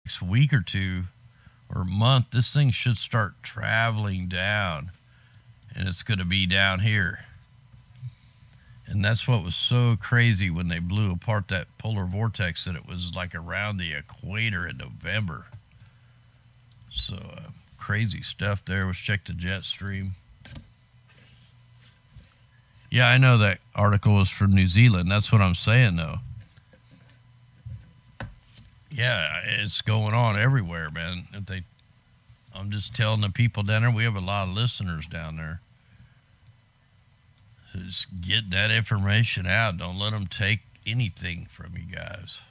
next week or two or month, this thing should start traveling down, and it's going to be down here. And that's what was so crazy when they blew apart that polar vortex, that it was like around the equator in November. So crazy stuff there. Let's check the jet stream. Yeah, I know that article was from New Zealand. That's what I'm saying, though. Yeah, it's going on everywhere, man. I'm just telling the people down there, we have a lot of listeners down there. Just get that information out. Don't let them take anything from you guys.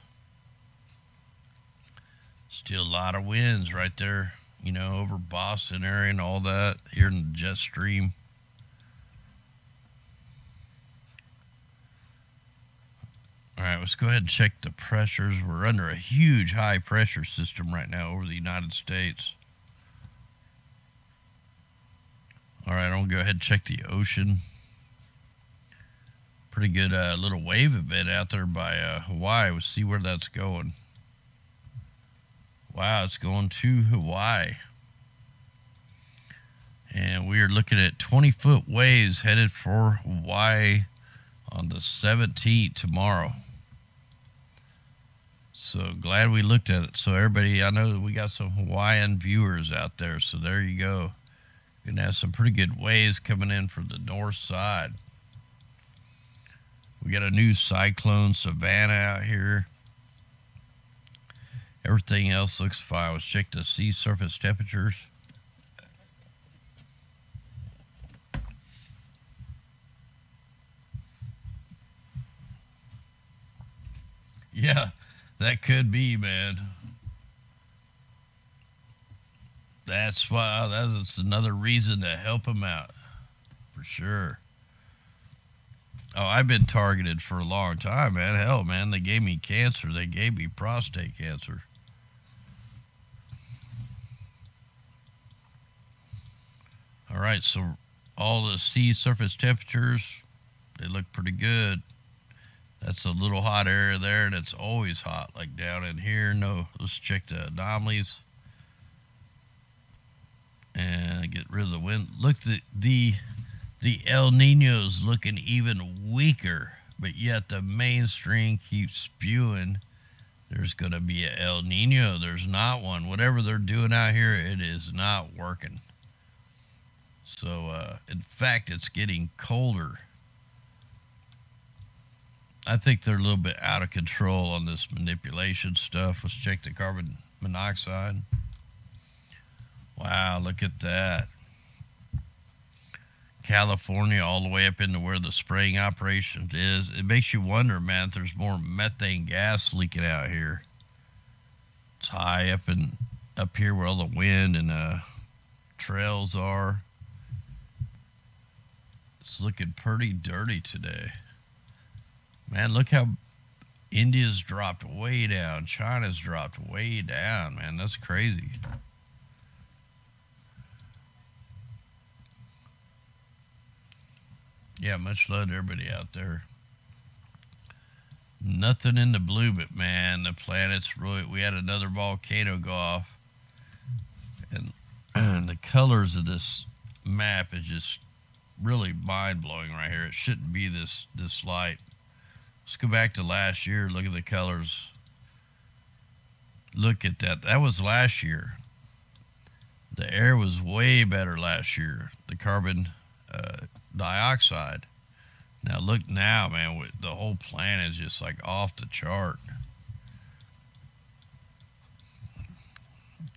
Still a lot of winds right there, over Boston area and all that here in the jet stream. All right, let's go ahead and check the pressures. We're under a huge high pressure system right now over the United States. All right, I'll go ahead and check the ocean. Pretty good little wave event out there by Hawaii. We'll see where that's going. Wow, it's going to Hawaii. And we are looking at 20-foot waves headed for Hawaii on the 17th tomorrow. So glad we looked at it. So everybody, I know that we got some Hawaiian viewers out there. So there you go. You're going to have some pretty good waves coming in from the north side. We got a new cyclone, Savannah, out here. Everything else looks fine. Let's check the sea surface temperatures. Yeah, that could be, man. That's why. That's another reason to help them out, for sure. Oh, I've been targeted for a long time, man. Hell, man, they gave me cancer. They gave me prostate cancer. All right, so all the sea surface temperatures, they look pretty good. That's a little hot area there, and it's always hot, like down in here. No, let's check the anomalies and get rid of the wind. Look, the El Nino's looking even weaker, but yet the mainstream keeps spewing there's going to be an El Nino. There's not one. Whatever they're doing out here, it is not working. So, in fact, it's getting colder. I think they're a little bit out of control on this manipulation stuff. Let's check the carbon monoxide. Wow, look at that. California all the way up into where the spraying operation is. It makes you wonder, man, if there's more methane gas leaking out here. It's high up here where all the wind and trails are. It's looking pretty dirty today. Man, look how India's dropped way down. China's dropped way down, man. That's crazy. Yeah, much love to everybody out there. Nothing in the blue, but man, the planet's really. We had another volcano go off, and the colors of this map is just really mind blowing right here. It shouldn't be this light. Let's go back to last year. Look at the colors. Look at that. That was last year. The air was way better last year. The carbon dioxide. Now look now, man. The whole planet is just like off the chart.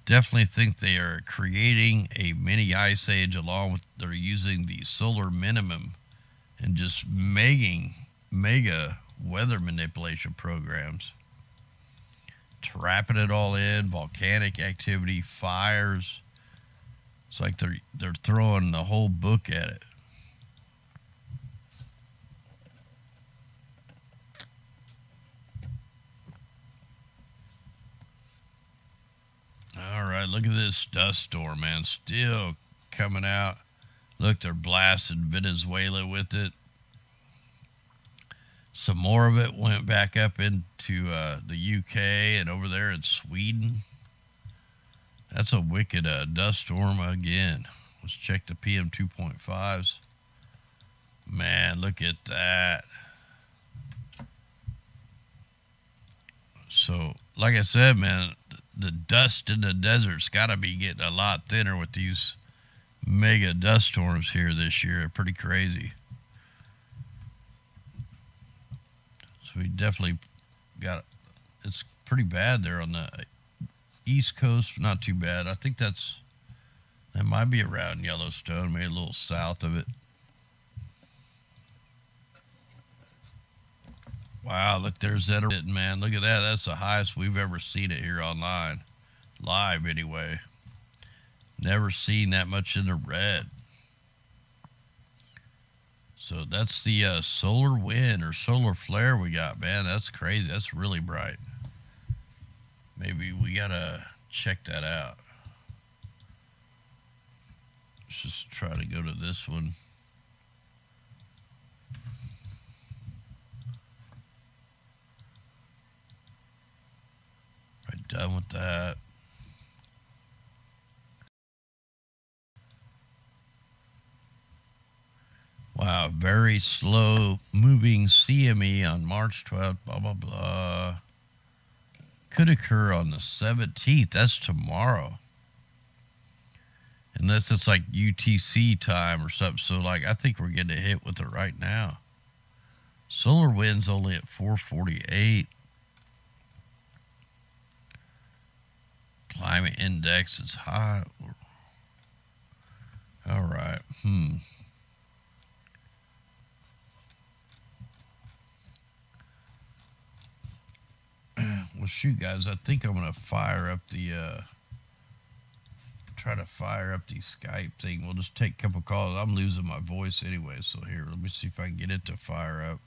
Definitely think they are creating a mini ice age, along with they're using the solar minimum and just mega weather manipulation programs, trapping it all in. Volcanic activity, fires. It's like they're throwing the whole book at it. All right, look at this dust storm, man. Still coming out. Look, they're blasting Venezuela with it. Some more of it went back up into the UK and over there in Sweden. That's a wicked dust storm again. Let's check the PM 2.5s. Man, look at that. So, like I said, man, the dust in the desert's got to be getting a lot thinner with these mega dust storms here this year. They're pretty crazy. So we definitely got, it's pretty bad there on the East Coast. Not too bad. I think that might be around Yellowstone, maybe a little south of it. Wow, look, there's that, man. Look at that. That's the highest we've ever seen it here online. Live, anyway. Never seen that much in the red. So that's the solar wind or solar flare we got, man. That's crazy. That's really bright. Maybe we got to check that out. Let's just try to go to this one. Done with that. Wow, very slow moving CME on March 12th, blah, blah, blah. Could occur on the 17th. That's tomorrow. Unless it's like UTC time or something. So, like, I think we're getting hit with it right now. Solar wind's only at 448. Climate index is high. All right. Well, shoot, guys. I think I'm gonna fire up the. Try to fire up the Skype thing. We'll just take a couple calls. I'm losing my voice anyway. So here, let me see if I can get it to fire up.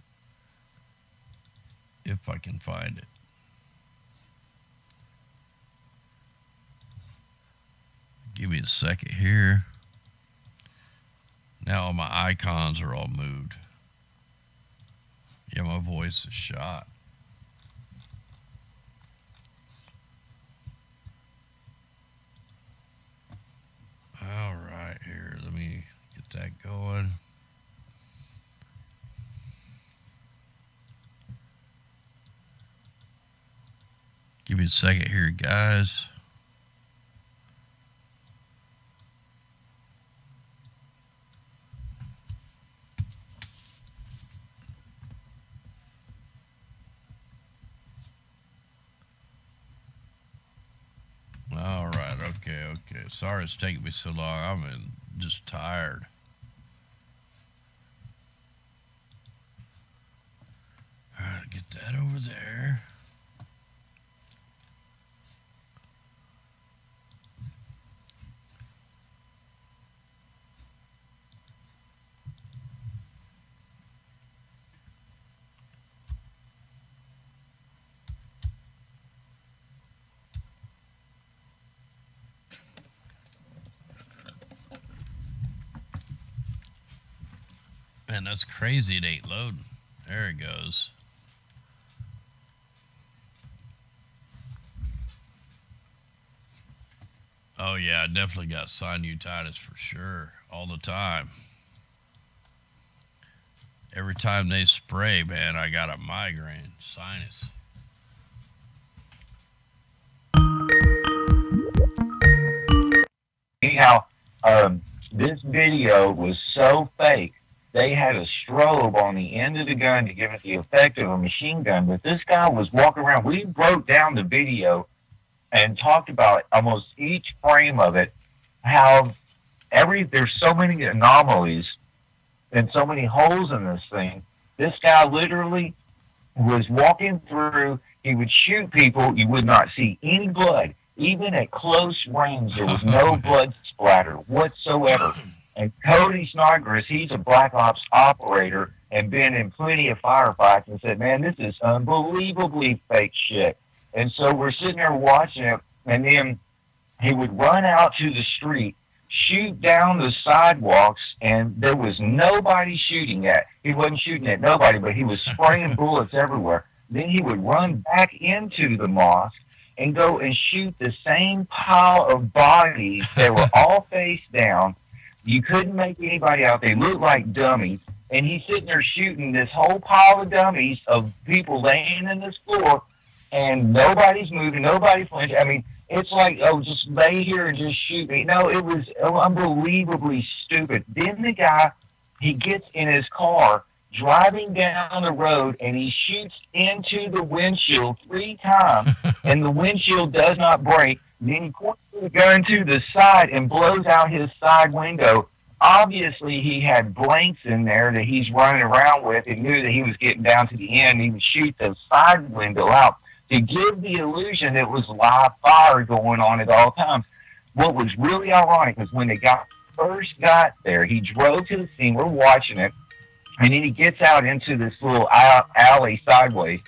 If I can find it. Give me a second here. Now all my icons are all moved. Yeah, my voice is shot. All right, here, let me get that going. Give me a second here, guys. All right, okay. Sorry it's taking me so long. I'm just tired. All right, get that over there. Man, that's crazy. It ain't loading. There it goes. Oh, yeah, I definitely got sinusitis for sure. All the time. Every time they spray, man, I got a migraine. Sinus. Anyhow, this video was so fake. They had a strobe on the end of the gun to give it the effect of a machine gun, but this guy was walking around. We broke down the video and talked about almost each frame of it, how there's so many anomalies and so many holes in this thing. This guy literally was walking through. He would shoot people. You would not see any blood. Even at close range, there was no blood splatter whatsoever. And Cody Snodgrass, he's a Black Ops operator and been in plenty of firefights, and said, man, this is unbelievably fake shit. And so we're sitting there watching it, and then he would run out to the street, shoot down the sidewalks, and there was nobody shooting at. He wasn't shooting at nobody, but he was spraying bullets everywhere. Then he would run back into the mosque, and go and shoot the same pile of bodies. They were all face down. You couldn't make anybody out. They looked like dummies. And he's sitting there shooting this whole pile of dummies of people laying in this floor, and nobody's moving, nobody's flinching. I mean, it's like, oh, just lay here and just shoot me. No, it was unbelievably stupid. Then the guy, he gets in his car, driving down the road, and he shoots into the windshield 3 times, and the windshield does not break. Then he points the gun to the side and blows out his side window. Obviously, he had blanks in there that he's running around with and knew that he was getting down to the end. He would shoot the side window out to give the illusion that it was live fire going on at all times. What was really ironic is when they first got there, he drove to the scene, we're watching it, and then he gets out into this little alley sideways.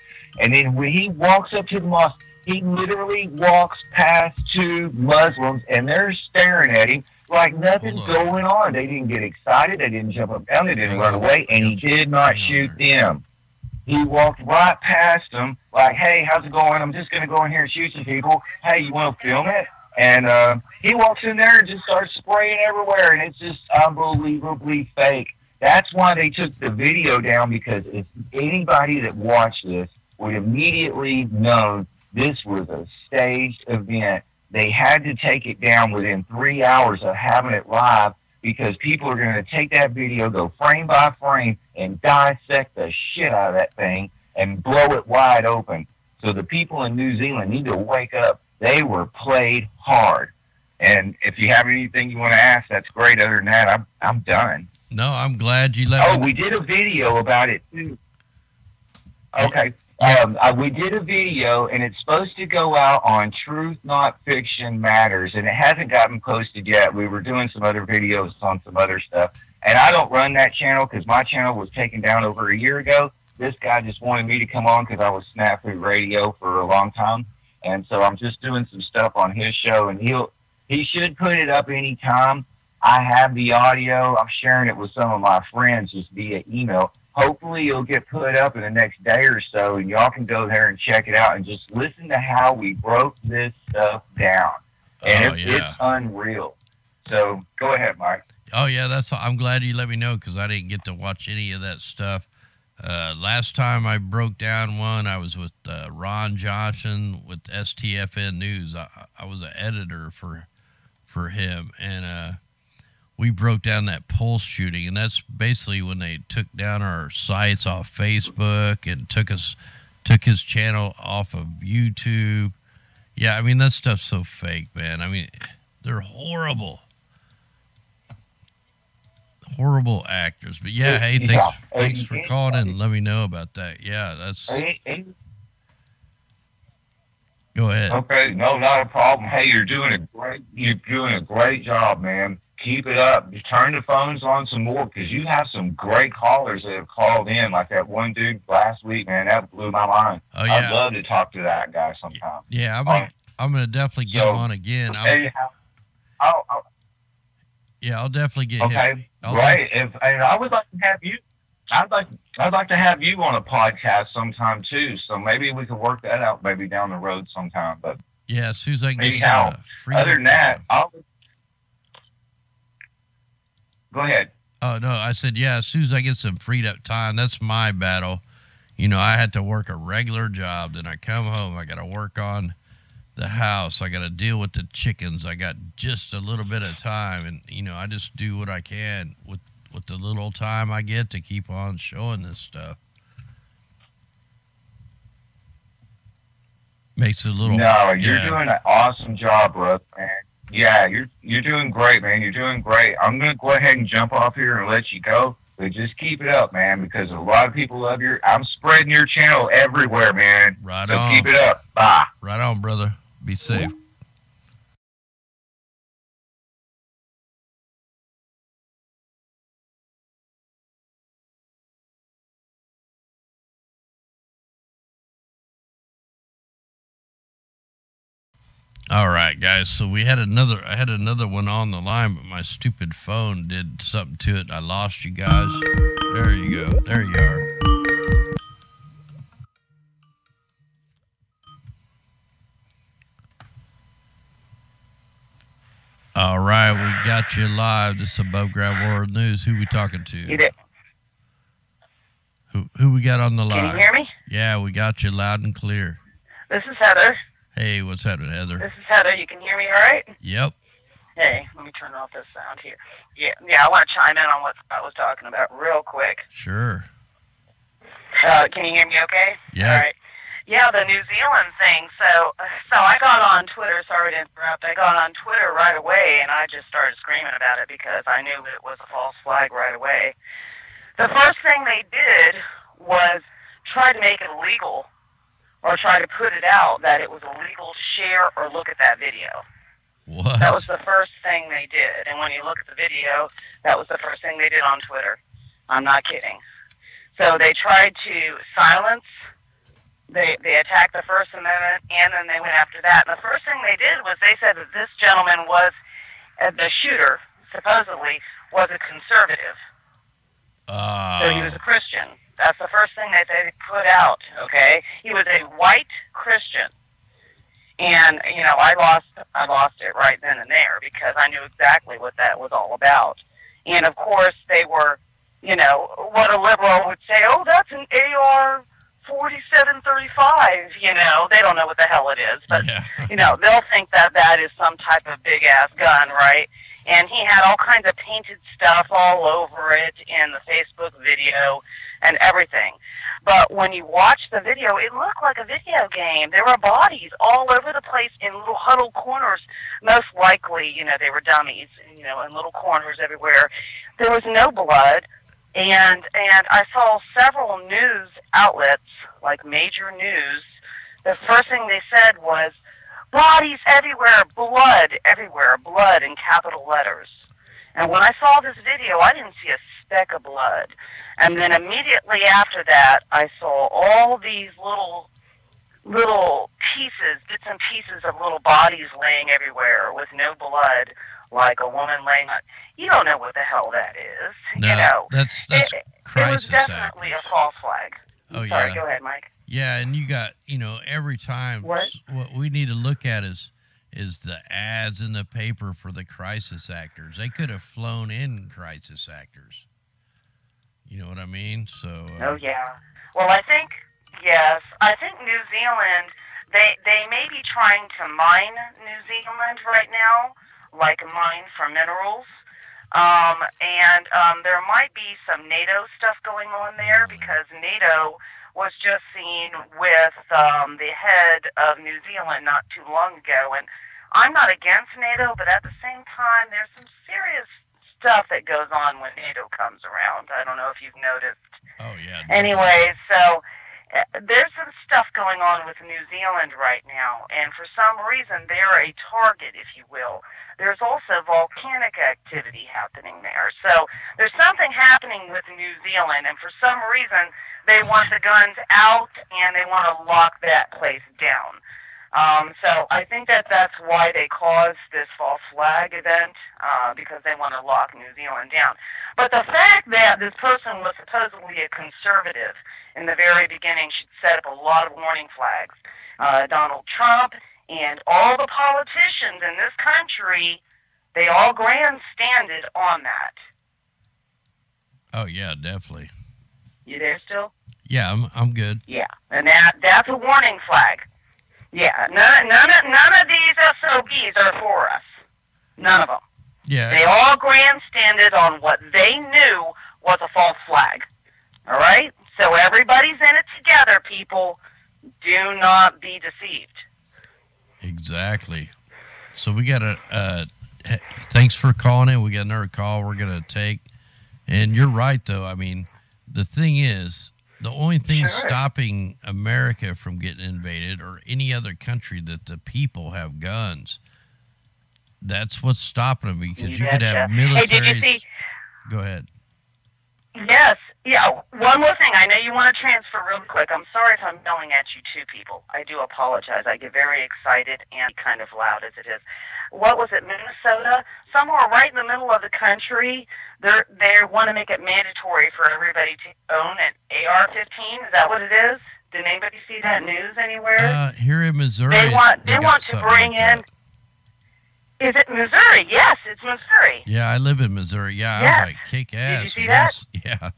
And then when he walks up to the mosque, he literally walks past 2 Muslims, and they're staring at him like nothing's going on. They didn't get excited. They didn't jump up and down. They didn't run away, and he did not shoot them. He walked right past them like, hey, how's it going? I'm just going to go in here and shoot some people. Hey, you want to film it? And he walks in there and just starts spraying everywhere, and it's just unbelievably fake. That's why they took the video down, because if anybody that watched this would immediately know this was a staged event. They had to take it down within 3 hours of having it live, because people are going to take that video, go frame by frame, and dissect the shit out of that thing and blow it wide open. So the people in New Zealand need to wake up. They were played hard. And if you have anything you want to ask, that's great. Other than that, I'm done. No, I'm glad you let me. Oh, we did a video about it too. Okay. We did a video, and it's supposed to go out on Truth Not Fiction Matters, and it hasn't gotten posted yet. We were doing some other videos on some other stuff, and I don't run that channel because my channel was taken down over a year ago. This guy just wanted me to come on because I was Snafu Radio for a long time, and so I'm just doing some stuff on his show, and he should put it up anytime. I have the audio. I'm sharing it with some of my friends just via email. Hopefully it'll get put up in the next day or so, and y'all can go there and check it out and just listen to how we broke this stuff down. And it's unreal. So go ahead, Mike. Oh, yeah, I'm glad you let me know, because I didn't get to watch any of that stuff. Last time I broke down one, I was with Ron Johnson with STFN News. I was an editor for him, and we broke down that Pulse shooting, and that's basically when they took down our sites off Facebook and took his channel off of YouTube. Yeah, I mean, that stuff's so fake, man. I mean, they're horrible actors. But yeah, hey, thanks for calling in and let me know about that. Yeah, that's. Go ahead. Okay, no, not a problem. Hey, you're doing a great job, man. Keep it up. You turn the phones on some more, because you have some great callers that have called in, like that one dude last week, man. That blew my mind. Oh, yeah. I'd love to talk to that guy sometime. Yeah, I'm gonna definitely get him on again. I'll definitely get him. Okay, great. I would like to have you. I'd like to have you on a podcast sometime too. So maybe we could work that out, maybe down the road sometime. But yeah, as soon as I can get some free. Other than that, go ahead. Oh, no, I said, yeah, as soon as I get some freed up time, that's my battle. You know, I had to work a regular job. Then I come home, I got to work on the house. I got to deal with the chickens. I got just a little bit of time. And, you know, I just do what I can with the little time I get to keep on showing this stuff. Makes it a little... No, you're doing an awesome job, bro, man. Yeah, you're doing great, man. You're doing great. I'm going to go ahead and jump off here and let you go. But just keep it up, man, because a lot of people love I'm spreading your channel everywhere, man. Right so on. Keep it up. Bye. Right on, brother. Be safe. All right, guys. So I had another one on the line, but my stupid phone did something to it. I lost you guys. There you go. There you are. All right, we got you live. This is Above Ground World News. Who we talking to? You there? Who we got on the line? Can you hear me? Yeah, we got you loud and clear. This is Heather. Hey, what's happening, Heather? This is Heather. You can hear me all right? Yep. Hey, let me turn off this sound here. Yeah, I want to chime in on what I was talking about real quick. Sure. Can you hear me okay? Yeah. All right. Yeah, the New Zealand thing. So I got on Twitter. Sorry to interrupt. I got on Twitter right away, and I just started screaming about it because I knew it was a false flag right away. The first thing they did was try to make it illegal, or try to put it out that it was illegal to share or look at that video. What? That was the first thing they did. And when you look at the video, that was the first thing they did on Twitter. I'm not kidding. So they tried to silence. They attacked the First Amendment, and then they went after that. And the first thing they did was they said that this gentleman was, the shooter, supposedly, was a conservative. So he was a Christian. That's the first thing that they put out, okay? He was a white Christian. And, you know, I lost it right then and there because I knew exactly what that was all about. And, of course, they were, you know, what a liberal would say, oh, that's an AR-4735, you know. They don't know what the hell it is. But, yeah. you know, they'll think that that is some type of big-ass gun, right? And he had all kinds of painted stuff all over it in the Facebook video and everything. But when you watch the video, it looked like a video game. There were bodies all over the place in little huddled corners. Most likely, you know, they were dummies, you know, in little corners everywhere. There was no blood. And I saw several news outlets, like major news. The first thing they said was, bodies everywhere, blood in capital letters. And when I saw this video, I didn't see a speck of blood. And then immediately after that, I saw all these little pieces, bits and pieces of little bodies laying everywhere with no blood, like a woman laying on. You don't know what the hell that is. No, you know, that's crisis it was definitely actors. a false flag. Oh, Sorry, yeah. go ahead, Mike. Yeah, and you got, you know, every time What we need to look at is the ads in the paper for the crisis actors. They could have flown in crisis actors. You know what I mean? So. Oh yeah. Well, I think yes. I think New Zealand. They may be trying to mine New Zealand right now, like mine for minerals. And there might be some NATO stuff going on there because NATO was just seen with the head of New Zealand not too long ago. And I'm not against NATO, but at the same time, there's some serious stuff that goes on when NATO comes around. I don't know if you've noticed. Oh, yeah. Anyway, so there's some stuff going on with New Zealand right now, and for some reason they're a target, if you will. There's also volcanic activity happening there. So there's something happening with New Zealand, and for some reason they want the guns out and they want to lock that place down. So I think that that's why they caused this false flag event, because they want to lock New Zealand down. But the fact that this person was supposedly a conservative in the very beginning should set up a lot of warning flags. Donald Trump and all the politicians in this country, they all grandstanded on that. Oh, yeah, definitely. You there still? Yeah, I'm good. Yeah, and that's a warning flag. Yeah, none of these SOBs are for us. None of them. Yeah. They all grandstanded on what they knew was a false flag. All right? So everybody's in it together, people. Do not be deceived. Exactly. So we got thanks for calling in. We got another call we're going to take. And you're right, though. I mean, the thing is, the only thing stopping America from getting invaded or any other country that the people have guns, that's what's stopping them because you could have military. Hey, did you see? Go ahead. Yes. Yeah. One more thing. I know you want to transfer real quick. I'm sorry if I'm yelling at you two people. I do apologize. I get very excited and kind of loud as it is. What was it, Minnesota? Somewhere right in the middle of the country, they want to make it mandatory for everybody to own an AR-15. Is that what it is? Did anybody see that news anywhere? Here in Missouri, they want to bring in. Is it Missouri? Yes, it's Missouri. Yeah, I live in Missouri. Yeah, Yes. I was like, kick ass. Did you see yes. Yeah.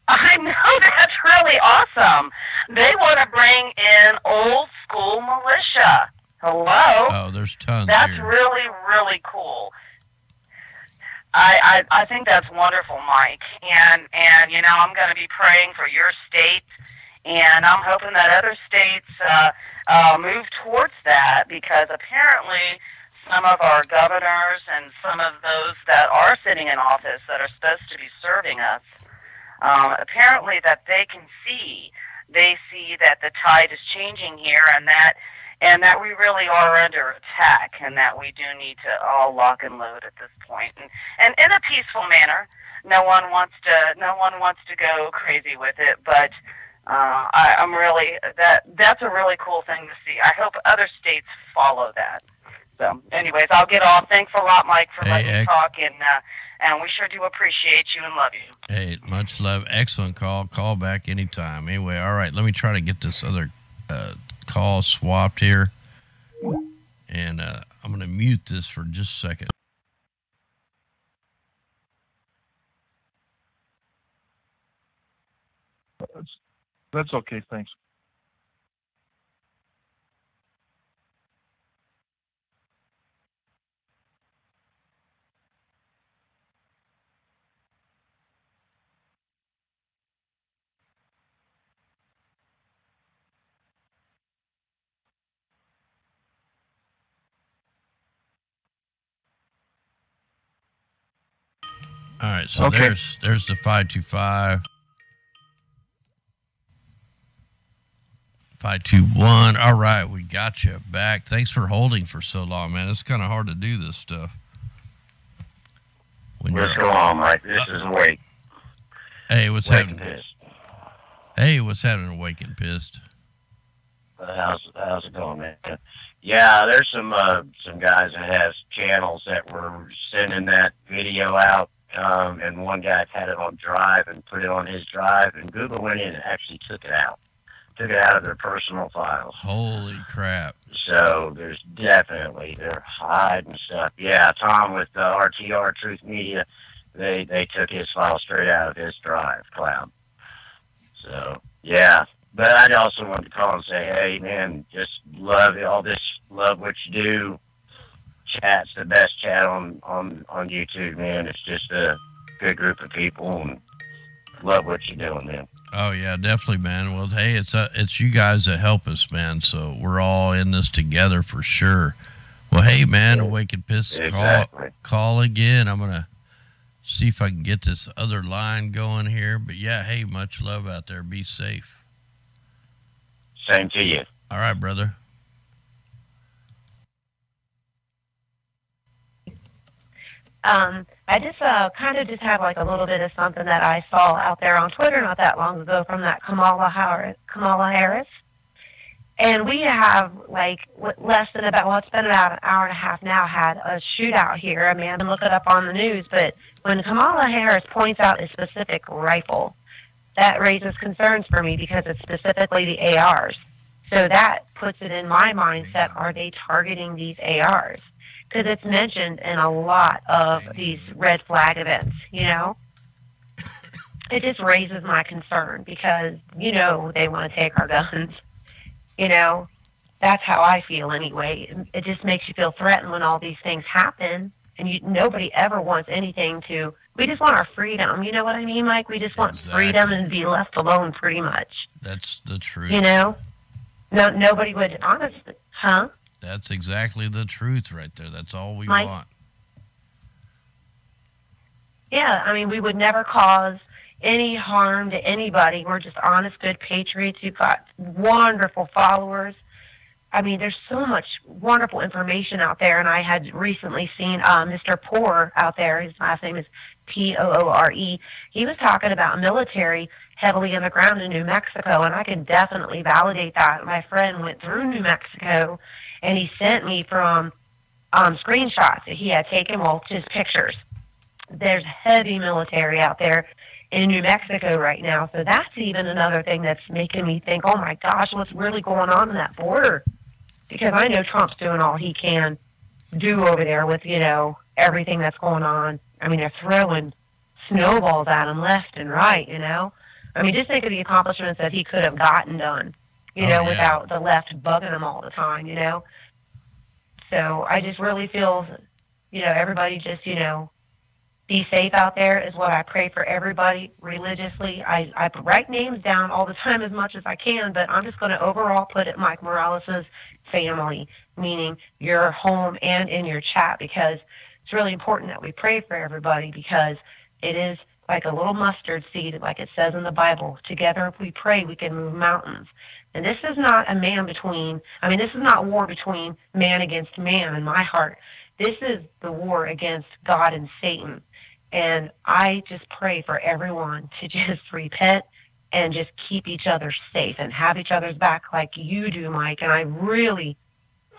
I know, that's really awesome. They want to bring in old school militia. Hello? Oh, there's tons That's here. really, really cool. I think that's wonderful, Mike. And you know, I'm going to be praying for your state, and I'm hoping that other states move towards that, because apparently some of our governors and some of those that are sitting in office that are supposed to be serving us, apparently that they see that the tide is changing here, and that we really are under attack, and that we do need to all lock and load at this point, and in a peaceful manner. No one wants to go crazy with it, but I'm really that's a really cool thing to see. I hope other states follow that. So, anyways, I'll get off. Thanks a lot, Mike, for letting me talk, and we sure do appreciate you and love you. Hey, much love. Excellent call. Call back anytime. Anyway, all right, let me try to get this other call swapped here, and I'm going to mute this for just a second. That's okay, thanks. All right, so Okay. there's the 525. 521. All right, we got you back. Thanks for holding for so long, man. It's kind of hard to do this stuff. What's going on, Mike? This is Wake. Hey, what's Wake and happening? Pissed. Hey, what's happening? Wake and Pissed. How's it going, man? Yeah, there's some guys that have channels that were sending that video out, and one guy had it on Drive and put it on his Drive, and Google went in and actually took it out of their personal files. Holy crap. So they're hiding stuff. Yeah, Tom with RTR Truth Media, they took his file straight out of his Drive cloud. So yeah, but I also wanted to call and say, hey man, just love what you do. Chat's the best chat on YouTube, man. It's just a good group of people, and love what you're doing, man. Oh yeah, definitely, man. Well, hey, it's you guys that help us, man. So we're all in this together for sure. Well, hey, man, Awake and Pissed, Exactly. call again. I'm gonna see if I can get this other line going here. But yeah, hey, much love out there. Be safe. Same to you. All right, brother. I just kind of just have like a little bit of something that I saw out there on Twitter not that long ago from that Kamala Harris. And we have like less than it's been about an hour and a half now, had a shootout here. I mean, I've been looking up on the news, but when Kamala Harris points out a specific rifle, that raises concerns for me because it's specifically the ARs. So that puts it in my mindset, are they targeting these ARs? Because it's mentioned in a lot of these red flag events, you know? It just raises my concern because, you know, they want to take our guns. You know, that's how I feel anyway. It just makes you feel threatened when all these things happen, and nobody ever wants anything to. We just want our freedom. You know what I mean, Mike? We just want freedom and be left alone, pretty much. That's the truth. You know, nobody would honestly, huh? That's exactly the truth right there. That's all we Mike? want. Yeah, I mean, we would never cause any harm to anybody. We're just honest, good patriots. You've got wonderful followers. I mean, there's so much wonderful information out there, and I had recently seen Mr. Poor out there. His last name is Poore. He was talking about military heavily in the ground in New Mexico, and I can definitely validate that. My friend went through New Mexico, and he sent me from screenshots that he had taken, well, just pictures. There's heavy military out there in New Mexico right now. So that's even another thing that's making me think, oh my gosh, what's really going on in that border? because I know Trump's doing all he can do over there with, everything that's going on. I mean, they're throwing snowballs at him left and right, I mean, just think of the accomplishments that he could have gotten done, without the left bugging him all the time, So I just really feel, everybody just, be safe out there is what I pray for everybody religiously. I write names down all the time as much as I can, but I'm just going to overall put it Mike Morales' family, meaning your home and in your chat, because it's really important that we pray for everybody, because it is like a little mustard seed, like it says in the Bible. Together, if we pray, we can move mountains. And this is not this is not war between man against man in my heart. This is the war against God and Satan. And I just pray for everyone to just repent and just keep each other safe and have each other's back like you do, Mike. And I really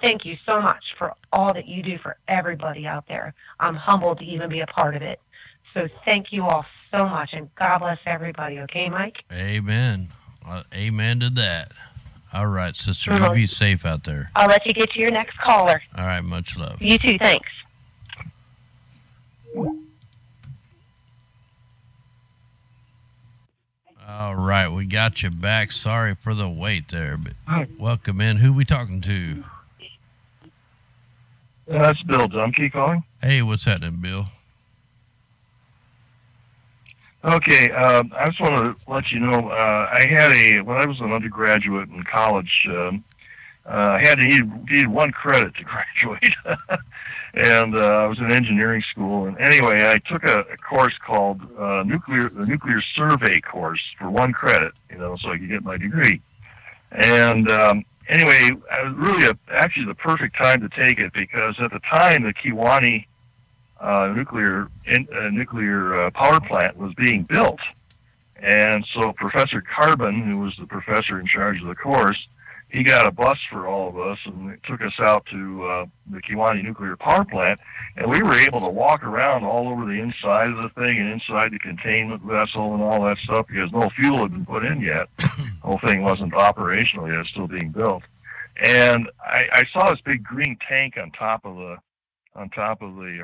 thank you so much for all that you do for everybody out there. I'm humbled to even be a part of it. So thank you all so much, and God bless everybody. Okay, Mike? Amen. Amen to that. All right, sister, you be safe out there. I'll let you get to your next caller. All right, much love. You too, thanks. All right, we got you back. Sorry for the wait there, but welcome in. Who we talking to? That's Bill Dumke calling. Hey, what's happening, Bill? Okay, I just want to let you know, when I was an undergraduate in college, I needed one credit to graduate. And I was in engineering school. And anyway, I took a course called the nuclear survey course for one credit, so I could get my degree. And anyway, it was really actually the perfect time to take it, because at the time the Kewaunee nuclear power plant was being built. And so Professor Carbon, who was the professor in charge of the course, he got a bus for all of us and took us out to the Kewaunee nuclear power plant, and we were able to walk around all over the inside of the thing and inside the containment vessel and all that stuff, because no fuel had been put in yet. The whole thing wasn't operational yet; it was still being built. And I saw this big green tank on top of the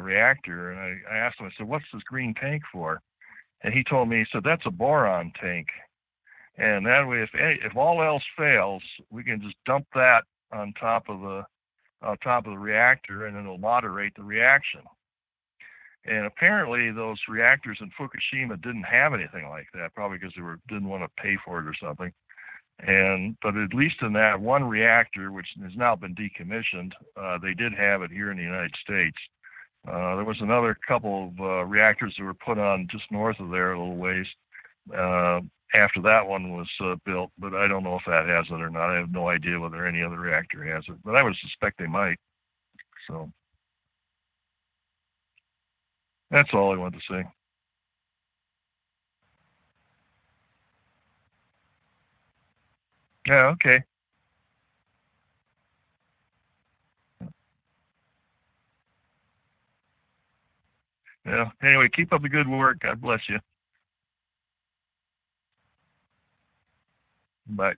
reactor, and I asked him, I said, "What's this green tank for?" And he told me, he said, "That's a boron tank. And that way, if all else fails, we can just dump that on top of the reactor, and it'll moderate the reaction." And apparently, those reactors in Fukushima didn't have anything like that, probably because they didn't want to pay for it or something. But at least in that one reactor, which has now been decommissioned, they did have it here in the United States. There was another couple of reactors that were put on just north of there a little ways after that one was built, but I don't know if that has it or not. I have no idea whether any other reactor has it, but I would suspect they might. So that's all I wanted to say. Yeah, okay. Yeah. Anyway, keep up the good work. God bless you. Bye.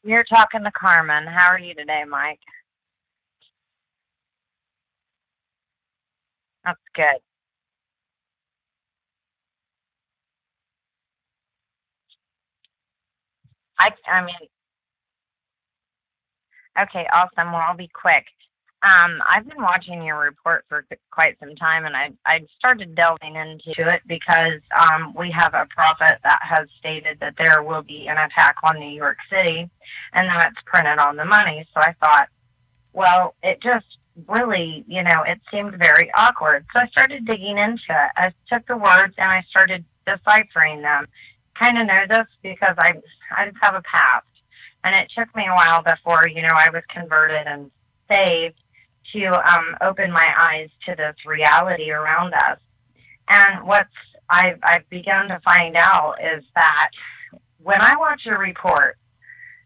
You're talking to Carmen. How are you today, Mike? That's good. I mean, okay, awesome. Well, I'll be quick. I've been watching your report for quite some time, and I started delving into it because we have a prophet that has stated that there will be an attack on New York City, and then it's printed on the money. So I thought, well, it just really, it seemed very awkward. So I started digging into it. I took the words and I started deciphering them. Kind of know this because I just have a past. And it took me a while before, I was converted and saved to open my eyes to this reality around us. And what I've begun to find out is that when I watch a report,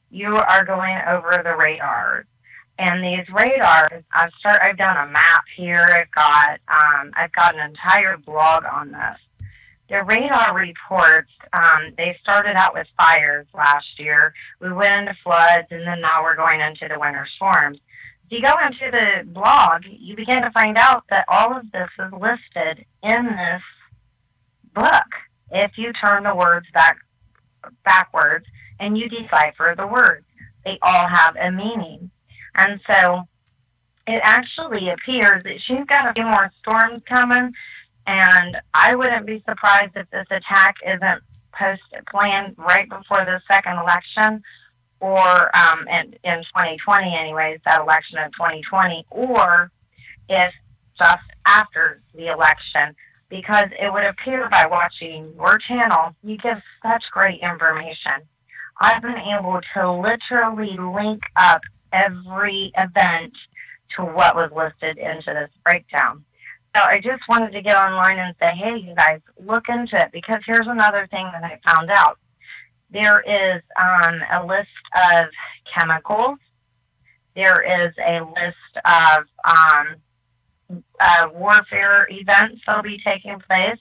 you are going over the radars. And these radars, I've done a map here. I've got an entire blog on this. The radar reports, they started out with fires last year. We went into floods, and then now we're going into the winter storms. If you go into the blog, you begin to find out that all of this is listed in this book. If you turn the words backwards and you decipher the words, they all have a meaning. And so it actually appears that she's got a few more storms coming. And I wouldn't be surprised if this attack isn't planned right before the second election, or in 2020 anyways, that election of 2020, or if just after the election, because it would appear by watching your channel, you give such great information. I've been able to literally link up every event to what was listed into this breakdown. So I just wanted to get online and say, hey, you guys, look into it, because here's another thing that I found out. There is a list of chemicals. There is a list of warfare events that will be taking place.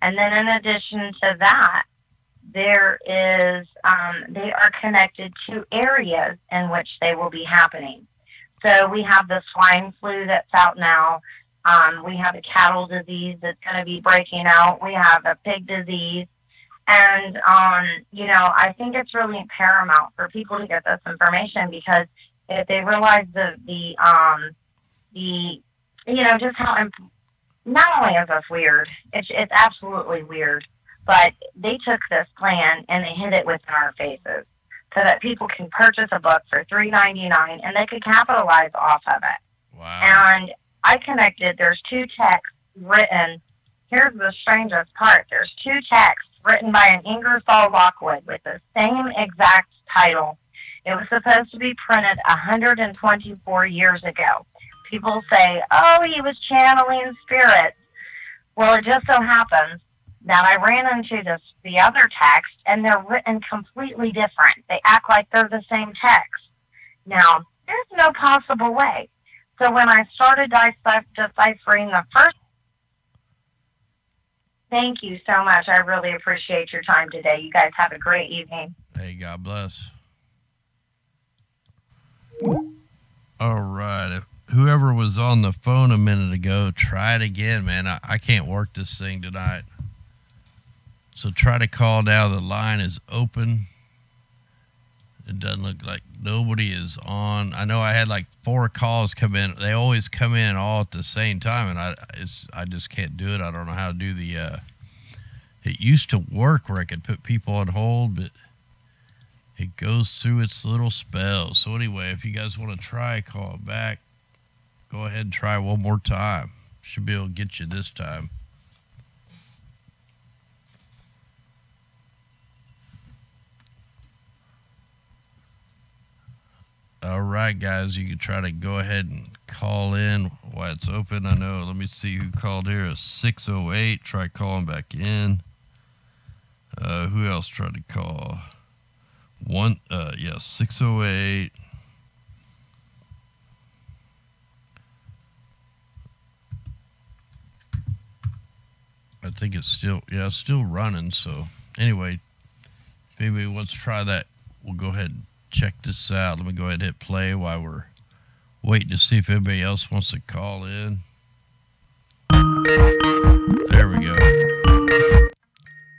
And then in addition to that, there is, they are connected to areas in which they will be happening. So we have the swine flu that's out now. We have a cattle disease that's going to be breaking out. We have a pig disease. And, I think it's really paramount for people to get this information, because if they realize just how, not only is this weird, it's absolutely weird, but they took this plan and they hid it within our faces so that people can purchase a book for $3.99 and they could capitalize off of it. Wow. And I connected, there's two texts written. Here's the strangest part. There's two texts written by an Ingersoll Lockwood with the same exact title. It was supposed to be printed 124 years ago. People say, oh, he was channeling spirits. Well, it just so happens that I ran into the other text, and they're written completely different. They act like they're the same text. Now, there's no possible way. So when I started deciphering the first, thank you so much. I really appreciate your time today. You guys have a great evening. Hey, God bless. All right. Whoever was on the phone a minute ago, try it again, man. I can't work this thing tonight. So try to call now. The line is open. It doesn't look like nobody is on. I know I had like 4 calls come in. They always come in all at the same time, and I just can't do it. I don't know how to do the. It used to work where I could put people on hold, but it goes through its little spells. So anyway, if you guys want to try, call back. Go ahead and try one more time. Should be able to get you this time. All right, guys, you can try to go ahead and call in while it's open. I know. Let me see who called here. A 608. Try calling back in. Who else tried to call? 608. I think it's still running. So anyway, if anybody wants to try that, we'll go ahead and check this out. Let me go ahead and hit play while we're waiting to see if anybody else wants to call in. There we go.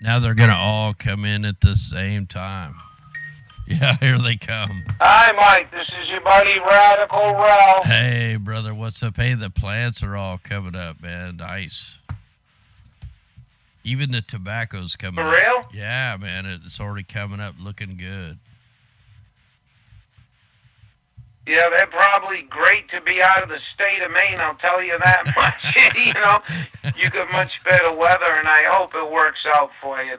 Now they're going to all come in at the same time. Yeah, here they come. Hi, Mike. This is your buddy, Radical Ralph. Hey, brother. What's up? Hey, the plants are all coming up, man. Nice. Even the tobacco's coming up. For real? Yeah, man. It's already coming up, looking good. Yeah, they're probably great to be out of the state of Maine, I'll tell you that much. You get much better weather, and I hope it works out for you.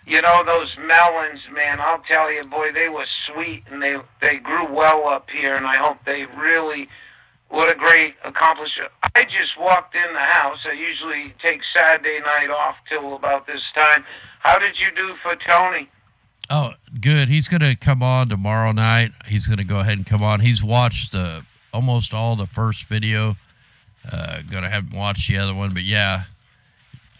You know, those melons, man, I'll tell you, boy, they were sweet, and they grew well up here, and I hope they really, what a great accomplishment. I just walked in the house. I usually take Saturday night off till about this time. How did you do for Tony? Oh, good. He's going to come on tomorrow night. He's going to go ahead and come on. He's watched almost all the first video. Going to have him watch the other one, but yeah,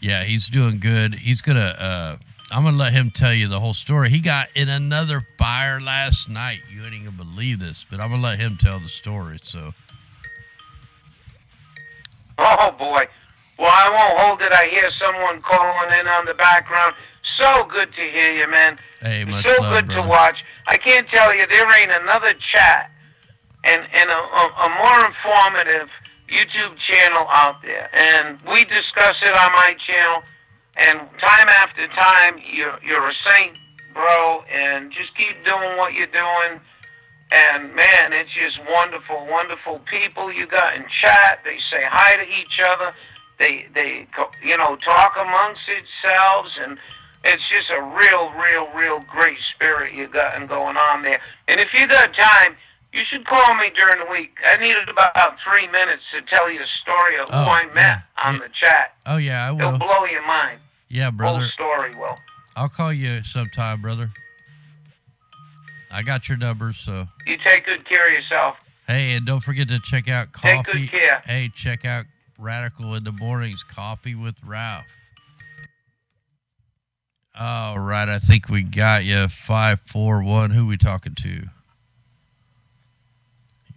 he's doing good. He's going to, I'm going to let him tell you the whole story. He got in another fire last night. You ain't even believe this, but I'm going to let him tell the story, so. Oh, boy. Well, I won't hold it. I hear someone calling in on the background. So good to hear you, man. Hey, much so love, good brother. to watch. I can't tell you, there ain't another chat and a more informative YouTube channel out there. And we discuss it on my channel. And time after time, you're a saint, bro. And just keep doing what you're doing. And, man, it's just wonderful, wonderful people you got in chat. They say hi to each other. They talk amongst themselves. And it's just a real great spirit you got going on there. And if you got time, you should call me during the week. I needed about 3 minutes to tell you a story of who I met on the chat. Oh, yeah, I will. It'll blow your mind. Yeah, brother. Whole story will. I'll call you sometime, brother. I got your numbers, so. You take good care of yourself. Hey, and don't forget to check out Coffee. Take good care. Hey, check out Radical in the Mornings, Coffee with Ralph. All right, I think we got you. 541. Who we talking to?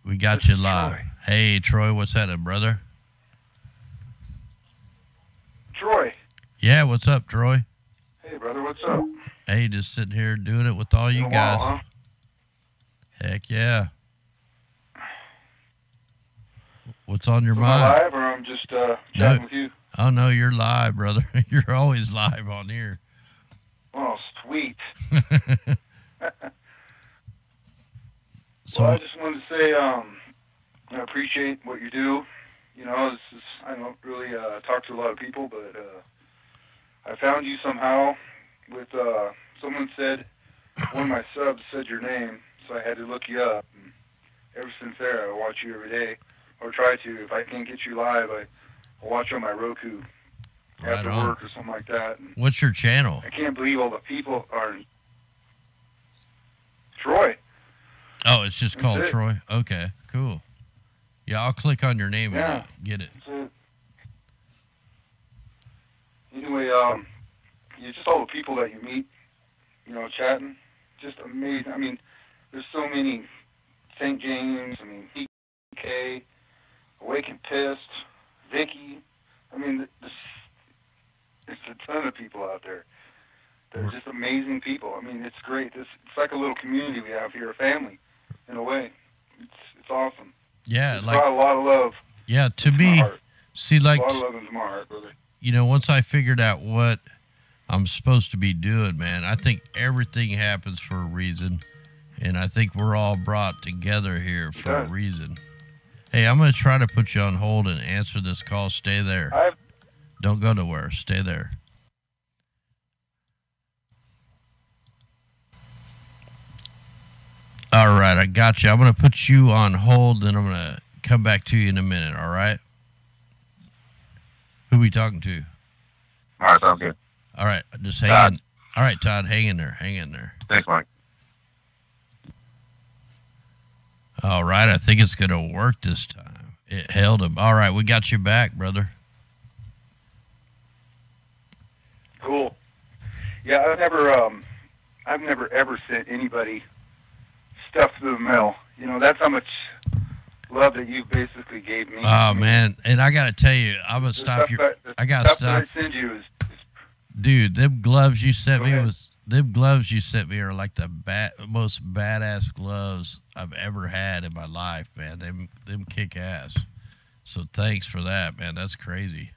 We got you live. Troy. Hey, Troy, what's happening, brother? Troy. Yeah, what's up, Troy? Hey, brother, what's up? Hey, just sitting here doing it with all you Been a guys. while, huh? Heck yeah. What's on your Am mind? I live or I'm just chatting with you? Oh, no, you're live, brother. You're always live on here. Oh, sweet. So, Well, I just wanted to say I appreciate what you do. You know, I don't really talk to a lot of people, but I found you somehow with someone said, one of my subs said your name, so I had to look you up. And ever since there, I watch you every day, or try to. If I can't get you live, I'll watch on my Roku after Right on. work or something like that. And what's your channel? I can't believe all the people are in Troy. Oh, it's just That's called it. Troy? Okay, cool. Yeah, I'll click on your name Yeah. and get it. That's it. Anyway, you just all the people that you meet, you know, chatting, just amazing. I mean, there's so many. St. James, I mean, EK, Awake and Pissed, Vicky. I mean, there's a ton of people out there. They're just amazing people. I mean, it's great. It's like a little community we have here, a family, in a way. It's awesome. Yeah, It's like, brought a lot of love yeah, to into my me, heart. see, A like, lot of love into my heart, brother. you know, once I figured out what I'm supposed to be doing, man, I think everything happens for a reason. And I think we're all brought together here for a does. reason. Hey, I'm going to try to put you on hold and answer this call. Stay there. Don't go nowhere. Stay there. All right, I got you. I'm going to put you on hold, and I'm going to come back to you in a minute, all right? Who we talking to? All right, sounds good. All right, just hang Todd. in. All right, Todd, hang in there. Hang in there. Thanks, Mike. All right, I think it's going to work this time. It held him. All right, we got you back, brother. Cool. Yeah, I've never ever sent anybody stuff through the mail. You know, that's how much love that you basically gave me. Oh, man. And I got to tell you, I'm going to stop you. I got to stuff that I stop. send you is Dude, them gloves you sent Go me ahead. them gloves you sent me are like the most badass gloves I've ever had in my life, man. Them kick ass. So thanks for that, man. That's crazy.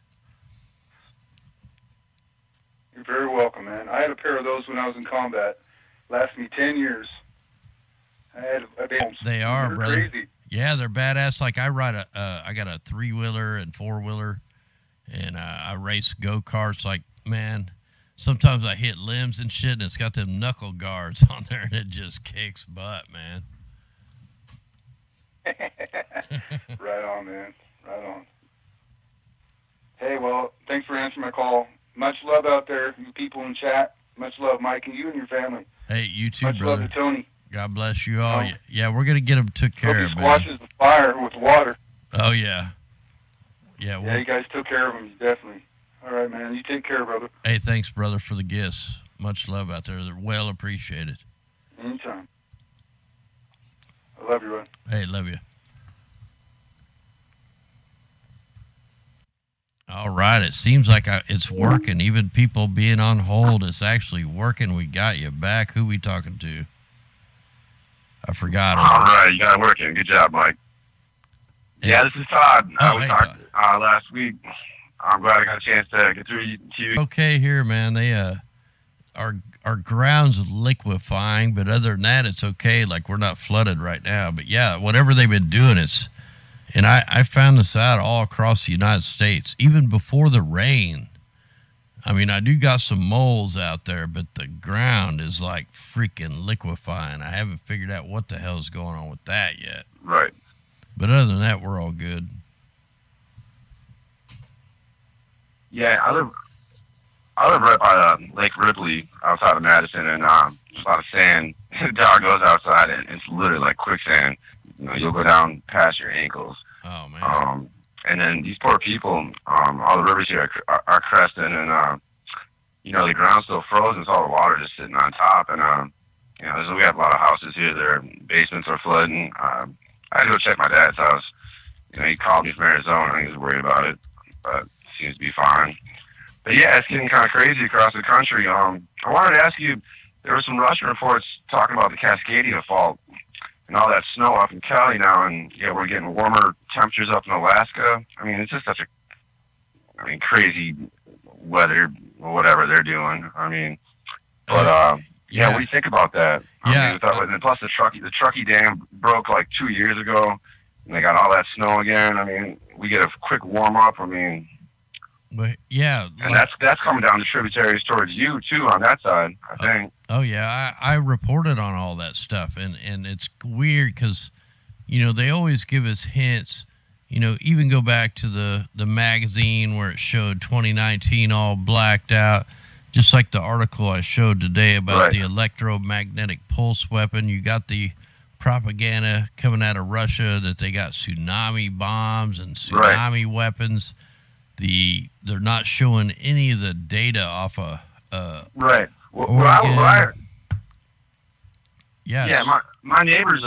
You're very welcome, man. I had a pair of those when I was in combat. Lasted me 10 years. I had They are, They're brother. crazy. Yeah, they're badass. Like I ride I got a 3-wheeler and 4-wheeler, and I race go-karts. Like, man, sometimes I hit limbs and shit, and it's got them knuckle guards on there, and it just kicks butt, man. Right on, man. Right on. Hey, well, thanks for answering my call. Much love out there, you people in chat. Much love, Mike, and you and your family. Hey, you too, Much brother. love to Tony. God bless you all. Yeah, we're gonna get them took care Hope of, he man. squashes the fire with water. Oh yeah. Yeah. Yeah, you guys took care of him, definitely. All right, man. You take care, brother. Hey, thanks, brother, for the gifts. Much love out there. They're well appreciated. Anytime. I love you, Rod. Hey, love you. All right. It seems like it's working. Even people being on hold, it's actually working. We got you back. Who we talking to? I forgot. All right. You got it working. Good job, Mike. Yeah, this is Todd. We talked last week. I'm glad I got a chance to get through to you. Okay here, man. They our ground's liquefying, but other than that, it's okay. Like, we're not flooded right now. But yeah, whatever they've been doing, and I found this out all across the United States, even before the rain. I mean, I do got some moles out there, but the ground is like freaking liquefying. I haven't figured out what the hell is going on with that yet. Right. But other than that, we're all good. Yeah, I live right by Lake Ripley outside of Madison, and there's a lot of sand. The dog goes outside, and it's literally like quicksand. You know, you'll go down past your ankles. Oh, man. And then these poor people, all the rivers here are cresting, and, you know, the ground's still frozen, so all the water just sitting on top. And, you know, we have a lot of houses here. Their basements are flooding. I had to go check my dad's house. You know, he called me from Arizona, and he was worried about it, but it seems to be fine. But, yeah, it's getting kind of crazy across the country. I wanted to ask you, there were some Russian reports talking about the Cascadia Fault and all that snow up in Cali now, and yeah, we're getting warmer temperatures up in Alaska. I mean, it's just such a, crazy weather, whatever they're doing. I mean, but yeah, what do you think about that? Yeah. And plus the Truckee Dam broke like 2 years ago, and they got all that snow again. I mean, we get a quick warm up. I mean, but yeah, and that's coming down the tributaries towards you too on that side, I think. Oh yeah, I reported on all that stuff, and it's weird because, you know, they always give us hints. You know, even go back to the magazine where it showed 2019 all blacked out, just like the article I showed today about the electromagnetic pulse weapon. You got the propaganda coming out of Russia that they got tsunami bombs and tsunami weapons. They're not showing any of the data off of right. My neighbor's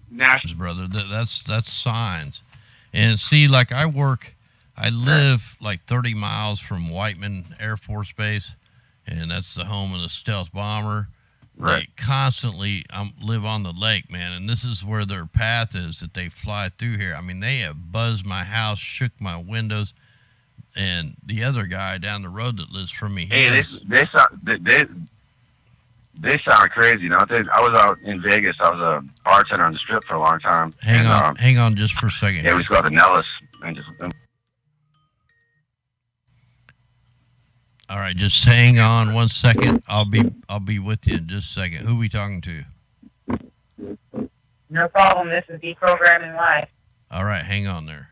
national brother. That's signs. And see, like I live like 30 miles from Whiteman Air Force Base, and that's the home of the stealth bomber. Right. They constantly live on the lake, man, and this is where their path is that they fly through here. I mean, they have buzzed my house, shook my windows. And the other guy down the road that lives from me, they sound crazy. You know, I was out in Vegas. I was a bartender on the Strip for a long time. Hang on just for a second. Yeah, we just go out to Nellis and just. All right, just hang on 1 second. I'll be with you in just a second. Who are we talking to? No problem. This is Deprogramming Live. All right, hang on there.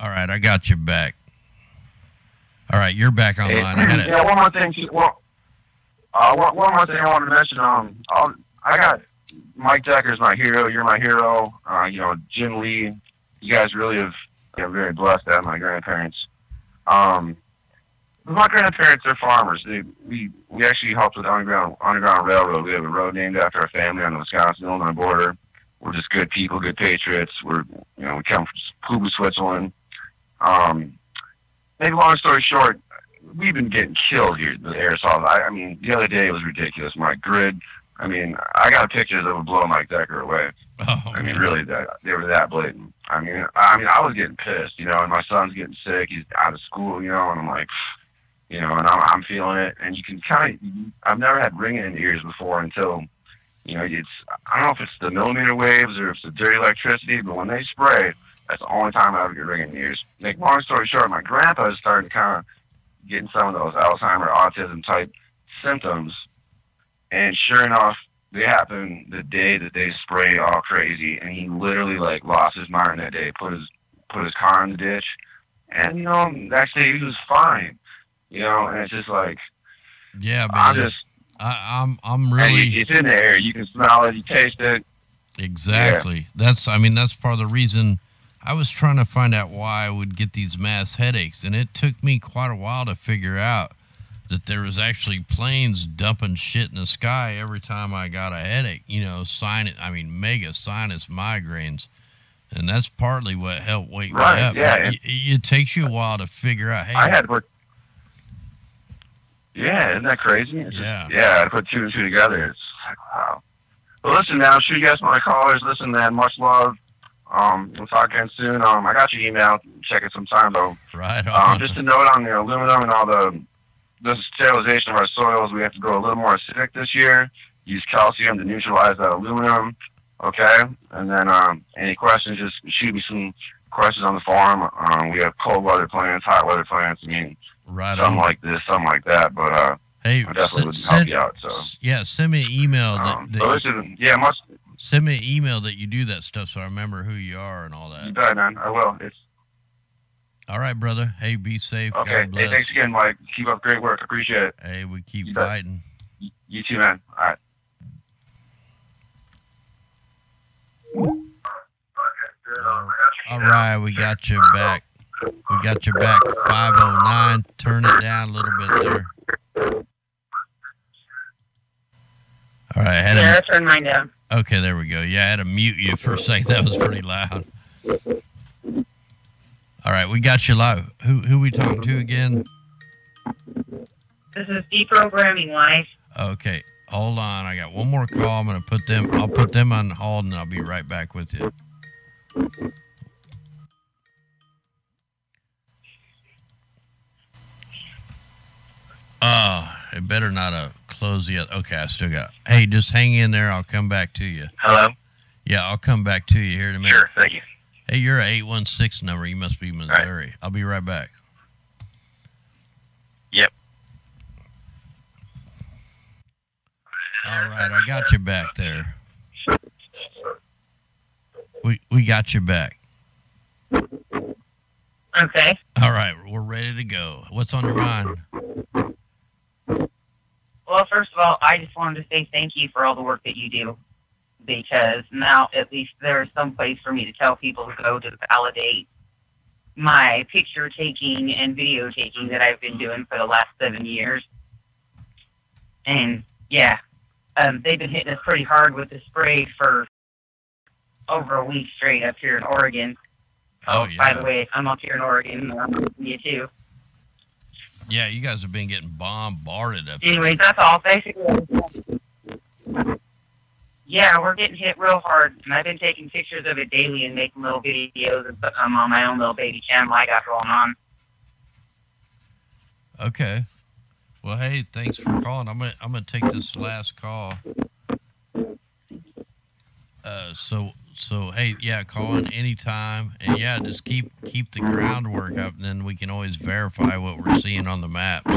All right, I got you back. All right, you're back online. Yeah, one more thing. One more thing I wanted to mention. I got Mike Decker's my hero. You're my hero. You know, Jim Lee. You guys really have. I'm very blessed to have my grandparents. My grandparents are farmers. We actually helped with the Underground Railroad. We have a road named after our family on the Wisconsin-Illinois border. We're just good people, good patriots. We come from Kuba, Switzerland. Make a long story short, we've been getting killed here, the aerosols. I mean, the other day it was ridiculous. My grid, I mean, I got pictures that would blow Mike Decker away. Oh, I mean, really, they were that blatant. I mean, I was getting pissed, you know, and my son's getting sick. He's out of school, you know, and I'm like, you know, and I'm feeling it. And you can kind of, I've never had ringing in the ears before until, you know, I don't know if it's the millimeter waves or if it's the dirty electricity, but when they spray, That's the only time I ever get ringing ears. Make long story short, my grandpa is starting to kind of getting some of those Alzheimer, autism type symptoms. And sure enough, they happened the day that they sprayed all crazy, and he literally like lost his mind that day. Put his car in the ditch, and you know, next day he was fine. You know, and it's just like, yeah, man. I'm really. It's in the air. You can smell it. You taste it. Exactly. Yeah. That's part of the reason I was trying to find out why I would get these mass headaches, and it took me quite a while to figure out that there was actually planes dumping shit in the sky every time I got a headache. You know, mega sinus migraines, and that's partly what helped wake me up. Yeah, it takes you a while to figure out. Hey, yeah, isn't that crazy? Yeah. I put 2 and 2 together. It's like, wow. But listen, now, I'm sure you guys, my callers, listen, man, much love. We'll talk again soon. I got your email. Check it sometime, though. Right on. Just a note on the aluminum and all the sterilization of our soils. We have to go a little more acidic this year. Use calcium to neutralize that aluminum. Okay? And then any questions, just shoot me some questions on the forum. We have cold weather plants, hot weather plants. I mean, something like this, something like that. But hey, I definitely would help you out. So yeah, send me an email. Send me an email that you do that stuff, so I remember who you are and all that. You bet, man. I will. All right, brother. Hey, be safe. Okay. God bless. Hey, thanks again, Mike. Keep up great work. Appreciate it. Hey, we keep fighting. You too, man. All right. All right, we got you back. We got you back. 509. Turn it down a little bit there. All right. I turned mine down. Okay, there we go. Yeah, I had to mute you for a second. That was pretty loud. All right, we got you live. Who we talking to again? This is Deprogramming Life. Okay, hold on. I got one more call. I'll put them on hold, and I'll be right back with you. It better not close yet. Okay, I still got. Hey, just hang in there. I'll come back to you. Hello? Yeah, I'll come back to you here in a minute. Sure, thank you. Hey, you're an 816 number. You must be Missouri. Right. I'll be right back. Yep. All right, I got you back there. We got you back. Okay. All right, we're ready to go. What's on your mind? Well, first of all, I just wanted to say thank you for all the work that you do, because now at least there's some place for me to tell people to go to validate my picture taking and video taking that I've been doing for the last 7 years. And yeah, they've been hitting us pretty hard with the spray for over a week straight up here in Oregon. Oh, yeah. By the way, I'm up here in Oregon, and I'm with you too. Yeah, you guys have been getting bombarded up there. Anyways, that's all. Basically, yeah, we're getting hit real hard, and I've been taking pictures of it daily and making little videos and putting them on my own little baby channel I got going on. Okay. Well, hey, thanks for calling. I'm gonna take this last call. So hey, yeah, call in anytime, and yeah, just keep the groundwork up, and then we can always verify what we're seeing on the maps.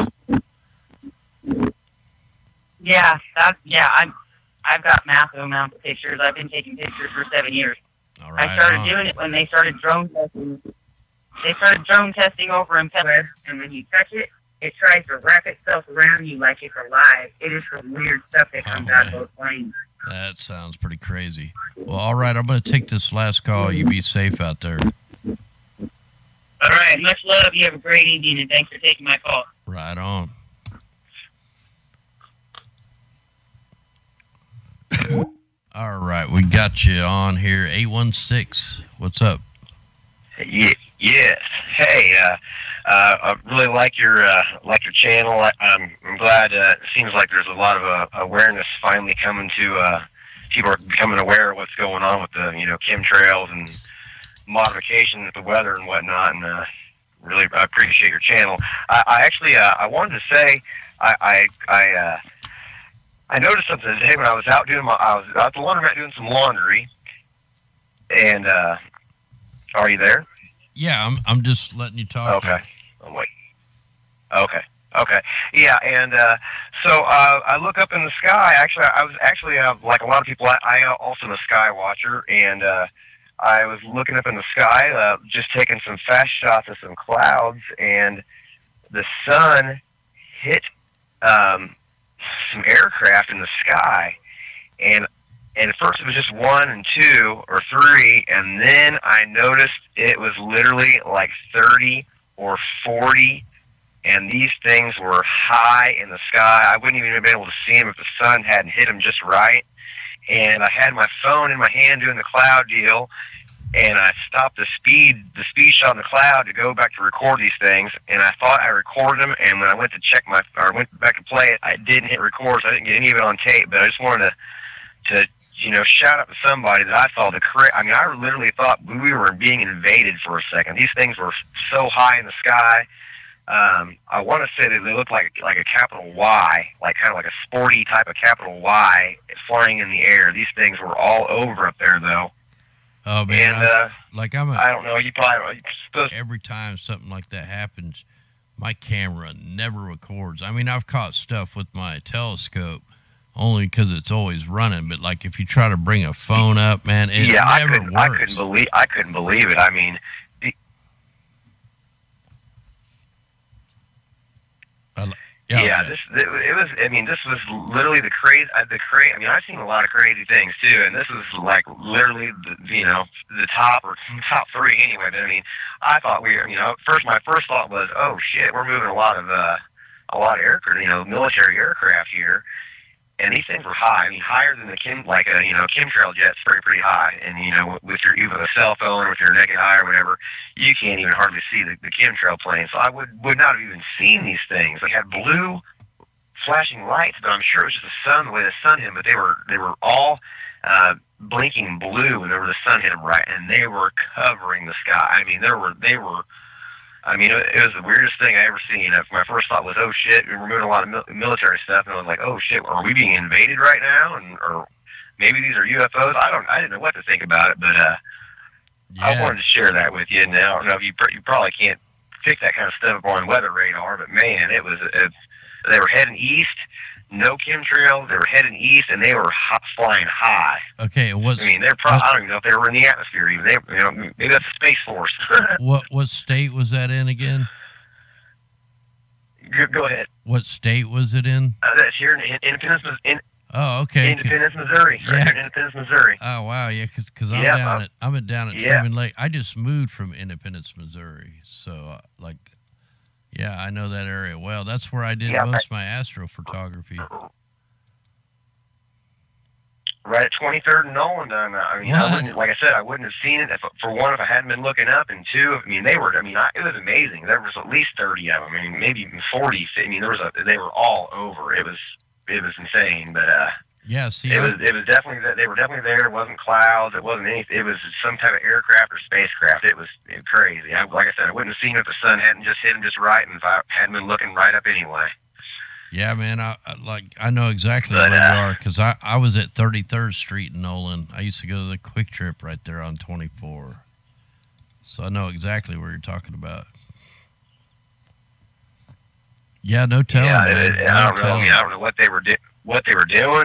Yeah, I've got massive amounts of pictures. I've been taking pictures for 7 years. All right, I started doing it when they started drone testing. They started drone testing over in Pellet, and when you touch it, it tries to wrap itself around you like it's alive. It is some weird stuff that comes out of those planes. That sounds pretty crazy. Well, all right, I'm going to take this last call. You be safe out there. All right, much love. You have a great evening, and thanks for taking my call. Right on. All right, we got you on here. 816. What's up? Yes. Hey, I really like your channel. I'm glad. It seems like there's a lot of awareness finally coming to. People are becoming aware of what's going on with the chemtrails and modification of the weather and whatnot. And really, I appreciate your channel. I wanted to say I noticed something today when I was out at the laundromat doing some laundry, and Are you there? Yeah, I'm just letting you talk. Okay. Oh, wait. Okay. Okay. Yeah, and so I look up in the sky. Actually, I was actually like a lot of people. I also am a sky watcher, and I was looking up in the sky, just taking some fast shots of some clouds, and the sun hit some aircraft in the sky, and at first it was just 1 and 2 or 3, and then I noticed it was literally like 30 or 40. And these things were high in the sky. I wouldn't even have been able to see them if the sun hadn't hit them just right. And I had my phone in my hand doing the cloud deal, and I stopped the speed shot in the cloud to go back to record these things. And I thought I recorded them, and when I went to went back to play it, I didn't hit record, so I didn't get any of it on tape. But I just wanted to shout out to somebody that I saw I mean, I literally thought we were being invaded for a second. These things were so high in the sky. I want to say that they look like a capital Y, like kind of like a sporty type of capital Y flying in the air. These things were all over up there, though. Oh man, and I don't know. You probably every time something like that happens, my camera never records. I mean, I've caught stuff with my telescope only because it's always running. But like if you try to bring a phone up, man, it never works. I couldn't believe it. I mean. It was. I mean, this was literally the crazy. I mean, I've seen a lot of crazy things too, and this was like literally, the top 3 anyway. But I mean, I thought my first thought was, oh shit, we're moving a lot of aircraft, military aircraft here, and these things were high. I mean, higher than the chemtrail jets, pretty high. And with even a cell phone or with your naked eye or whatever, you can't even hardly see the chemtrail plane. So I would not have even seen these things. They had blue flashing lights, but I'm sure it was just the sun, the way the sun hit them. But they were all blinking blue whenever the sun hit them, right, and they were covering the sky. I mean, they were. I mean, it was the weirdest thing I ever seen. My first thought was, oh shit, we're moving a lot of military stuff, and I was like, oh shit, are we being invaded right now? Or maybe these are UFOs. I didn't know what to think about it, but I wanted to share that with you. Now, I don't know if you probably can't pick that kind of stuff on weather radar, but man, they were heading east. No chemtrails. They were heading east, and they were flying high. Okay, I mean, I don't even know if they were in the atmosphere even. Maybe that's the Space Force. What state was that in again? Go ahead. What state was it in? That's here in Independence, Oh, okay. Independence, Missouri. Yeah. Right, Independence, Missouri. Oh, wow, yeah, because I'm down at yeah. Truman Lake. I just moved from Independence, Missouri, so yeah, I know that area well. That's where I did most of my astrophotography. Right at 23rd and Nolan down there. I mean, like I said, I wouldn't have seen it for one if I hadn't been looking up, and two, I mean, it was amazing. There was at least 30 of them. I mean, maybe even 40. I mean, they were all over. It was insane, but yeah, see, it was definitely that they were definitely there. It wasn't clouds. It wasn't anything. It was some type of aircraft or spacecraft. It was crazy. Like I said, I wouldn't have seen it if the sun hadn't just hit him just right, and if I hadn't been looking right up anyway. Yeah, man. I know exactly where you are because I was at 33rd Street in Nolan. I used to go to the Quick Trip right there on 24, so I know exactly where you're talking about. Yeah, no telling. Yeah, I don't know. I mean, I don't know what they were doing,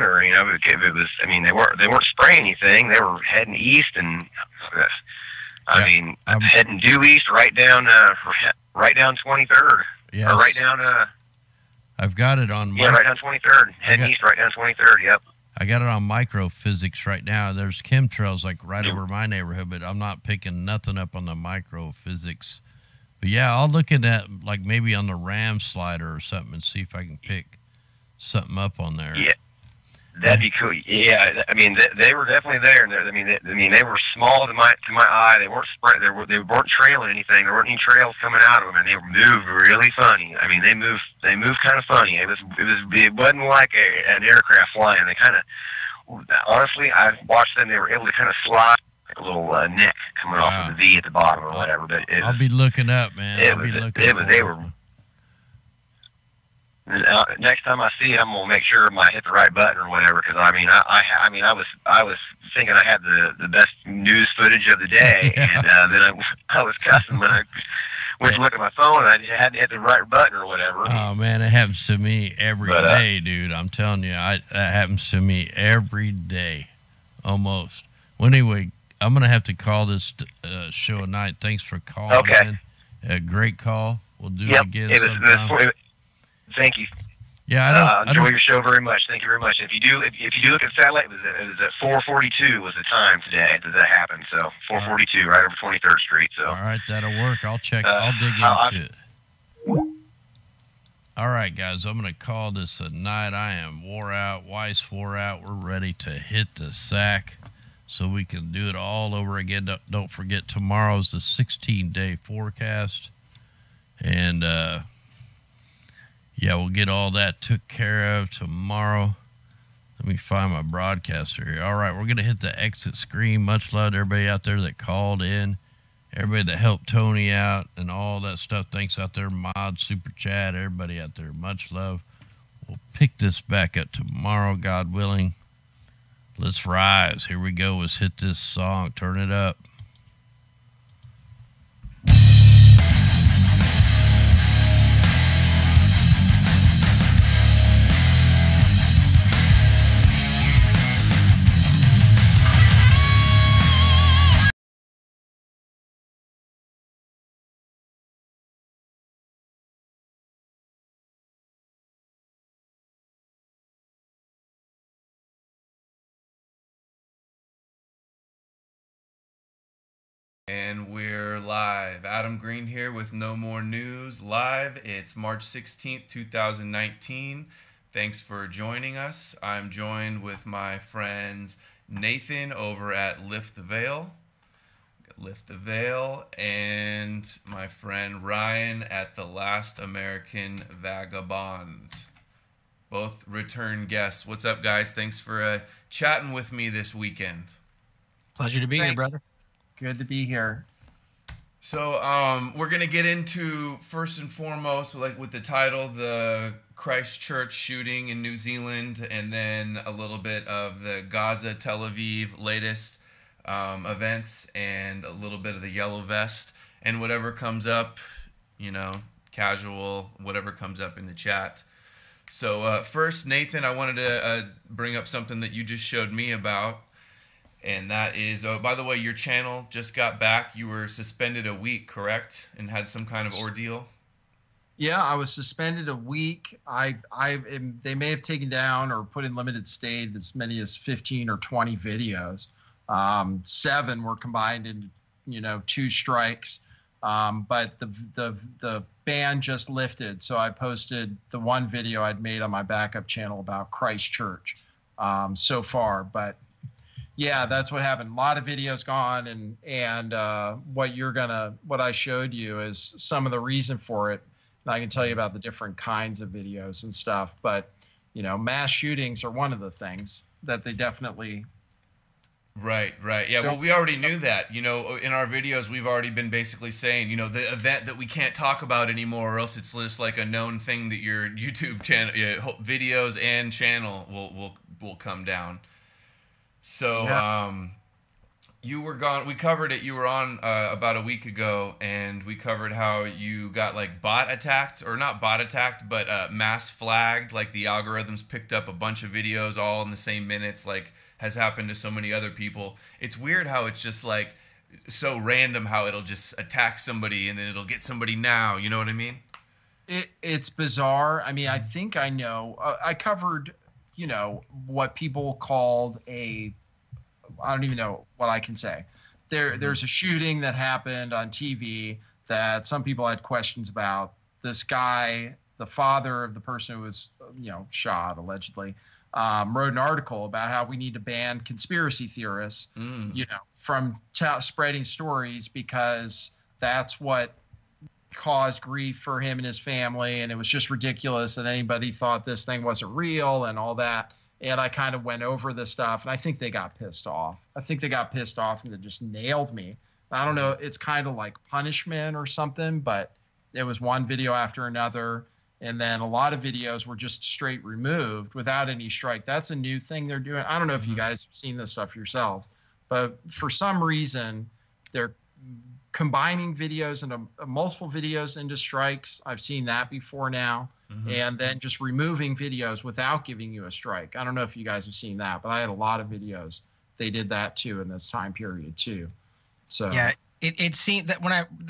or if it was. I mean, they weren't spraying anything. They were heading east, and I'm heading due east, right down 23rd. Yeah, or right down. I've got it on. Right down 23rd. Heading east, right down 23rd. Yep. I got it on microphysics right now. There's chemtrails like right over my neighborhood, but I'm not picking nothing up on the microphysics. But yeah, I'll look at that like maybe on the RAM slider or something and see if I can pick something up on there. Yeah, that'd be cool. Yeah, I mean they were definitely there. And I mean they were small to my eye. They weren't spread. They weren't trailing anything. There weren't any trails coming out of them, and they moved really funny. I mean they moved kind of funny. It wasn't like an aircraft flying. They kind of honestly, I watched them. They were able to kind of slide. A little neck coming off of the V at the bottom or whatever. But I'll be looking up, man. next time I see it, I'm gonna make sure I hit the right button or whatever. Because I mean, I was thinking I had the best news footage of the day, and then I was cussing when I went to look at my phone. I had to hit the right button or whatever. Oh man, it happens to me every day, dude. I'm telling you, that happens to me every day, almost. Well, anyway, I'm gonna have to call this show a night. Thanks for calling in. A great call. We'll do it again sometime. Thank you. Yeah, I enjoy your show very much. Thank you very much. If you do look at satellite, it was at 4:42 was the time today that happened. So 4:42, right over 23rd Street. So all right, that'll work. I'll check. I'll dig into it. All right, guys, I'm gonna call this a night. I am wore out. Weiss wore out. We're ready to hit the sack, so we can do it all over again. Don't forget, tomorrow's the 16-day forecast, and yeah, we'll get all that took care of tomorrow. Let me find my broadcaster here. All right, we're going to hit the exit screen. Much love to everybody out there that called in, everybody that helped Tony out and all that stuff. Thanks out there, Mod, Super Chat, everybody out there. Much love. We'll pick this back up tomorrow, God willing. Let's rise. Here we go. Let's hit this song. Turn it up. And we're live. Adam Green here with No More News live. It's March 16th, 2019. Thanks for joining us. I'm joined with my friends Nathan over at Lift the Veil. Lift the Veil, and my friend Ryan at The Last American Vagabond. Both return guests. What's up, guys? Thanks for chatting with me this weekend. Pleasure to be here, brother. Good to be here. So we're going to get into, first and foremost, like with the title, the Christchurch shooting in New Zealand, and then a little bit of the Gaza, Tel Aviv latest events, and a little bit of the yellow vest, and whatever comes up, you know, casual, whatever comes up in the chat. So first, Nathan, I wanted to bring up something that you just showed me about. And that is, by the way, your channel just got back. You were suspended a week, correct? And had some kind of ordeal? Yeah, I was suspended a week. They may have taken down or put in limited state as many as 15 or 20 videos. 7 were combined into, 2 strikes. But the ban just lifted. So I posted the one video I'd made on my backup channel about Christchurch so far. But yeah, that's what happened. A lot of videos gone, and what I showed you is some of the reason for it. And I can tell you about the different kinds of videos and stuff. But mass shootings are one of the things that they definitely. Right. Yeah, well, we already knew that. In our videos, we've already been basically saying, the event that we can't talk about anymore, or else it's just like a known thing that your YouTube channel, videos and channel will come down. So, yeah. You were gone. We covered it. You were on about a week ago, and we covered how you got like bot attacked, or not bot attacked, but mass flagged. Like the algorithms picked up a bunch of videos all in the same minutes, like has happened to so many other people. It's weird how it's just like so random how it'll just attack somebody and then it'll get somebody now. You know what I mean? It's bizarre. I mean, I think I know. I covered, what people called I don't even know what I can say. There's a shooting that happened on TV that some people had questions about. This guy, the father of the person who was, shot allegedly, wrote an article about how we need to ban conspiracy theorists, from spreading stories because that's what caused grief for him and his family, and it was just ridiculous that anybody thought this thing wasn't real and all that. And I kind of went over this stuff, and I think they got pissed off. And they just nailed me. I don't know. It's kind of like punishment or something, but it was one video after another. And then a lot of videos were just straight removed without any strike. That's a new thing they're doing. I don't know if you guys have seen this stuff yourselves, but for some reason, they're combining videos into multiple videos into strikes. I've seen that before now. And then just removing videos without giving you a strike. I don't know if you guys have seen that, but I had a lot of videos. They did that too in this time period too. So yeah, it seemed that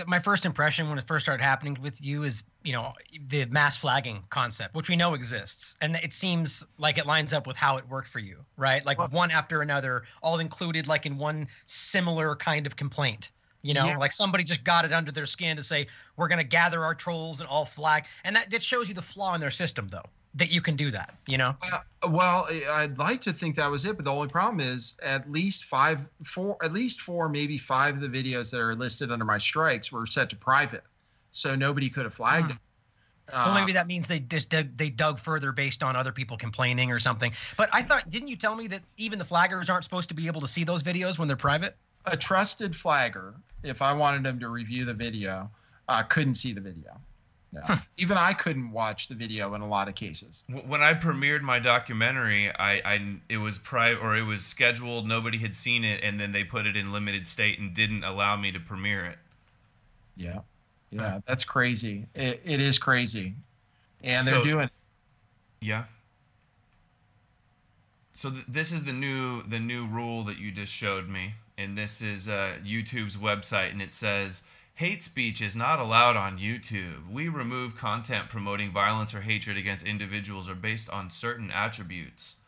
my first impression when it first started happening with you is, you know, the mass flagging concept, which we know exists. And it seems like it lines up with how it worked for you, right? Like one after another, all included like in one similar kind of complaint. You know, like somebody just got it under their skin to say, we're going to gather our trolls and all flag. And that shows you the flaw in their system, though, that you can do that, you know? Well, I'd like to think that was it. But the only problem is at least four, maybe five of the videos that are listed under my strikes were set to private. So nobody could have flagged them. Well, maybe that means they just they dug further based on other people complaining or something. But I thought, didn't you tell me that even the flaggers aren't supposed to be able to see those videos when they're private? A trusted flagger, if I wanted them to review the video, couldn't see the video. No. Even I couldn't watch the video in a lot of cases. When I premiered my documentary, it was private, or it was scheduled. Nobody had seen it, and then they put it in limited state and didn't allow me to premiere it. Yeah, that's crazy. It is crazy, and they're doing it. Yeah. So this is the new rule that you just showed me, and this is YouTube's website, and it says, hate speech is not allowed on YouTube. We remove content promoting violence or hatred against individuals or based on certain attributes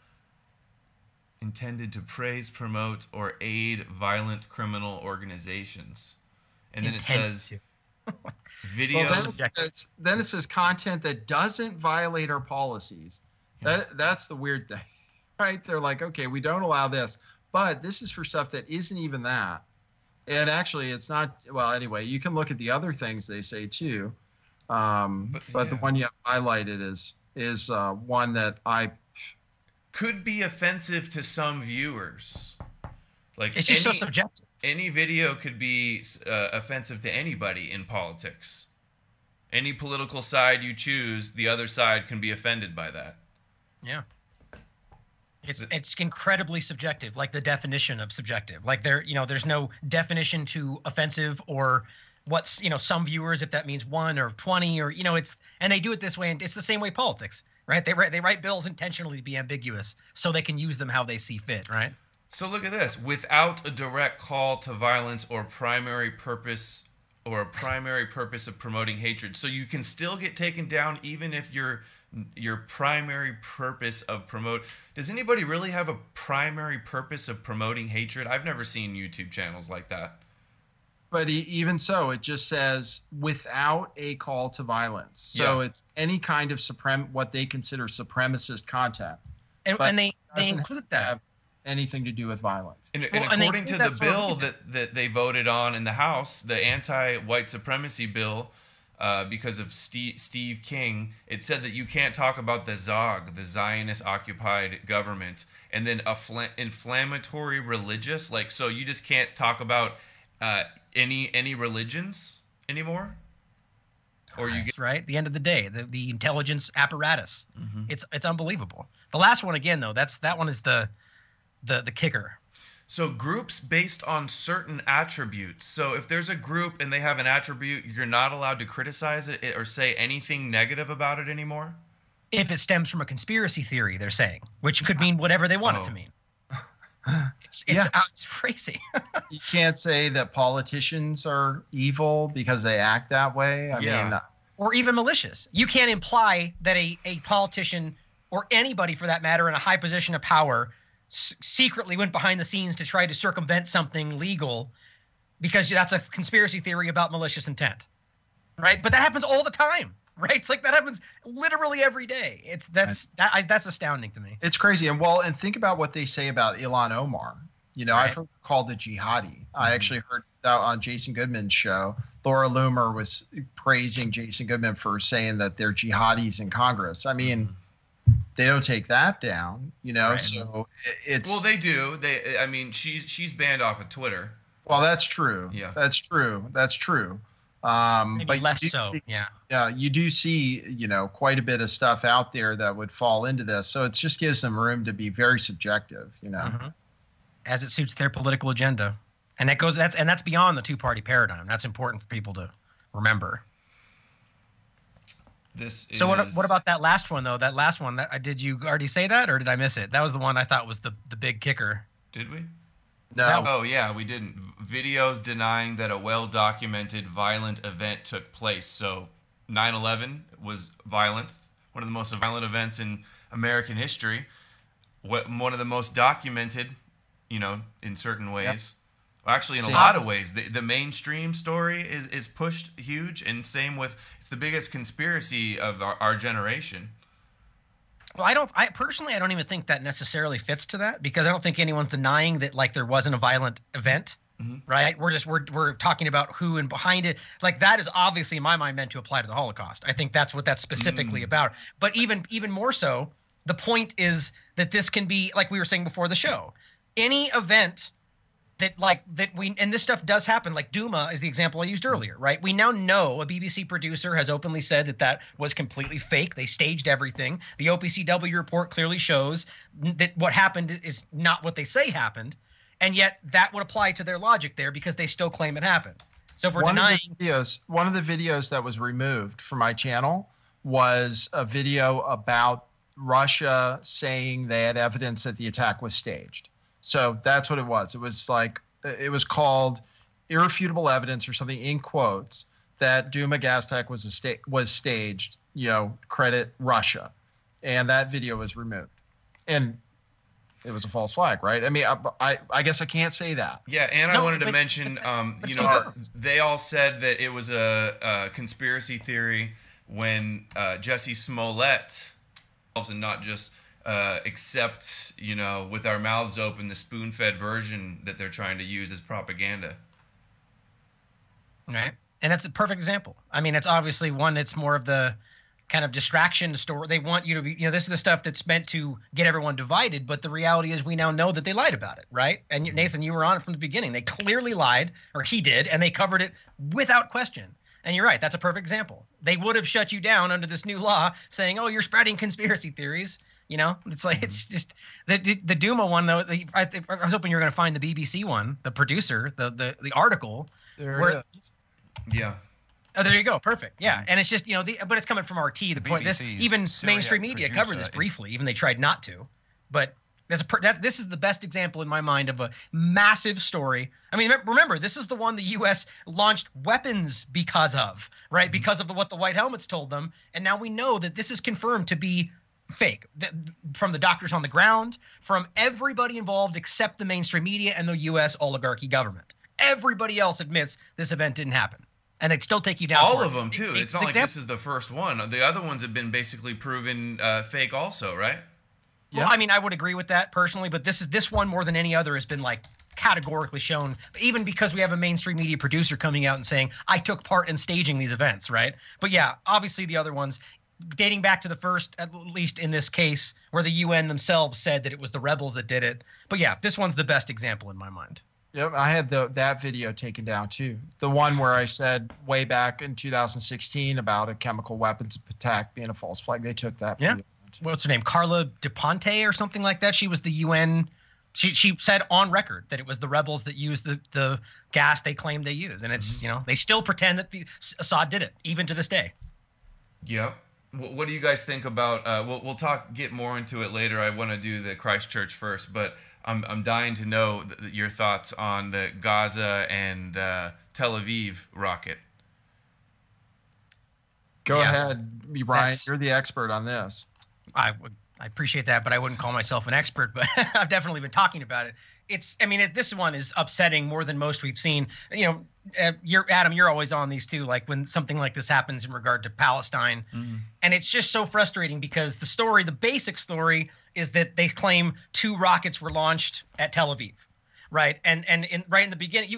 intended to praise, promote, or aid violent criminal organizations. And then it says videos. Well, then it says content that doesn't violate our policies. That's the weird thing, right? They're like, okay, we don't allow this, but this is for stuff that isn't even that. And actually, it's not. Well, anyway, you can look at the other things they say too, but the one you have highlighted is one that could be offensive to some viewers. Like it's just so subjective. Any video could be offensive to anybody in politics. Any political side you choose, the other side can be offended by that. Yeah. It's incredibly subjective, like the definition of subjective. Like there's no definition to offensive or what's, some viewers, if that means 1 or 20 or, and they do it this way. And it's the same way politics, right? They write bills intentionally to be ambiguous so they can use them how they see fit, right? So look at this. Without a direct call to violence or primary purpose of promoting hatred. So you can still get taken down even if your primary purpose of does anybody really have a primary purpose of promoting hatred? I've never seen YouTube channels like that. But even so, it just says without a call to violence. So it's any kind of what they consider supremacist content. And they include that. Anything to do with violence. And according to the bill that they voted on in the House, the anti-white supremacy bill, because of Steve King, it said that you can't talk about the ZOG, the Zionist-occupied government, and then inflammatory religious, so you just can't talk about any religions anymore. Or you That's right. At the end of the day, the intelligence apparatus, it's unbelievable. The last one again, though, that one is the kicker. So groups based on certain attributes. So if there's a group and they have an attribute, you're not allowed to criticize it or say anything negative about it anymore? If it stems from a conspiracy theory, they're saying, which could mean whatever they want it to mean. It's crazy. You can't say that politicians are evil because they act that way. I mean, or even malicious. You can't imply that a politician or anybody for that matter in a high position of power secretly went behind the scenes to try to circumvent something legal because that's a conspiracy theory about malicious intent, right? But that happens all the time, right? It's like that happens literally every day. That's astounding to me. It's crazy. And think about what they say about Ilhan Omar. I've heard called a jihadi. I actually heard that on Jason Goodman's show. Laura Loomer was praising Jason Goodman for saying that they're jihadis in Congress. I mean, they don't take that down, Right. So it's they do. She's banned off of Twitter. Well, that's true. Yeah, that's true. Maybe but less so, yeah. Yeah, you do see, quite a bit of stuff out there that would fall into this. So it just gives them room to be very subjective, As it suits their political agenda. And that's beyond the two-party paradigm. That's important for people to remember. So what about that last one though? That last one, did you already say that, or did I miss it? That was the one I thought was the big kicker. Did we? No. Oh yeah, we didn't. Videos denying that a well-documented violent event took place. So 9/11 was violent, one of the most violent events in American history. One of the most documented, in certain ways. Yep. Well, actually, in a lot of ways, the mainstream story is pushed huge, and same with, it's the biggest conspiracy of our generation. Well, I personally don't even think that necessarily fits to that, because I don't think anyone's denying that like there wasn't a violent event, right? We're talking about who and behind it. Like that is obviously in my mind meant to apply to the Holocaust. I think that's what that's specifically about. But even more so, the point is that this can be, like we were saying before the show, any event and this stuff does happen. Like Duma is the example I used earlier, right? We now know a BBC producer has openly said that was completely fake. They staged everything. The OPCW report clearly shows that what happened is not what they say happened, and yet that would apply to their logic there because they still claim it happened. So if we're denying one of the videos that was removed from my channel was a video about Russia saying they had evidence that the attack was staged. So that's what it was. It was called irrefutable evidence or something in quotes that Duma gas tech was staged. Credit Russia, and that video was removed, and it was a false flag, right? I mean, I guess I can't say that. Yeah, and I wanted to mention, that they all said that it was a conspiracy theory when Jesse Smollett, and not just. Accept, with our mouths open, the spoon-fed version that they're trying to use as propaganda. Right. And that's a perfect example. I mean, it's obviously one that's more of the kind of distraction story. They want you to be, this is the stuff that's meant to get everyone divided, but the reality is we now know that they lied about it, right? And Nathan, you were on it from the beginning. They clearly lied, or he did, and they covered it without question. And you're right, that's a perfect example. They would have shut you down under this new law saying, oh, you're spreading conspiracy theories. It's like, it's just the Duma one though. I was hoping you were going to find the BBC one, the producer, the article. Yeah. Oh, there you go. Perfect. Yeah. And it's just, but it's coming from RT. The point, even mainstream media covered this briefly, even they tried not to. But this is the best example in my mind of a massive story. I mean, remember, this is the one the U.S. launched weapons because of, right? Because of what the White Helmets told them. And now we know that this is confirmed to be fake, from the doctors on the ground, from everybody involved except the mainstream media and the U.S. oligarchy government. Everybody else admits this event didn't happen, and they'd still take you down. All of them too. It's not like this is the first one. The other ones have been basically proven fake, also, right? Well, I mean, I would agree with that personally, but this one more than any other has been like categorically shown, even because we have a mainstream media producer coming out and saying, I took part in staging these events, right? But yeah, obviously the other ones, dating back to the first, at least in this case, where the UN themselves said that it was the rebels that did it. But yeah, this one's the best example in my mind. Yep, I had that video taken down too. The one where I said way back in 2016 about a chemical weapons attack being a false flag. They took that video. What's her name? Carla DePonte or something like that. She was the UN. She said on record that it was the rebels that used the gas they claimed they used. And it's, they still pretend that Assad did it, even to this day. Yep. What do you guys think about? We'll get more into it later. I want to do the Christchurch first, but I'm dying to know your thoughts on the Gaza and Tel Aviv rocket. Go ahead, Ryan. You're the expert on this. I appreciate that, but I wouldn't call myself an expert. But I've definitely been talking about it. This one is upsetting more than most we've seen. Adam, you're always on these too. Like when something like this happens in regard to Palestine, and it's just so frustrating because the basic story, is that they claim 2 rockets were launched at Tel Aviv, right? And right in the beginning,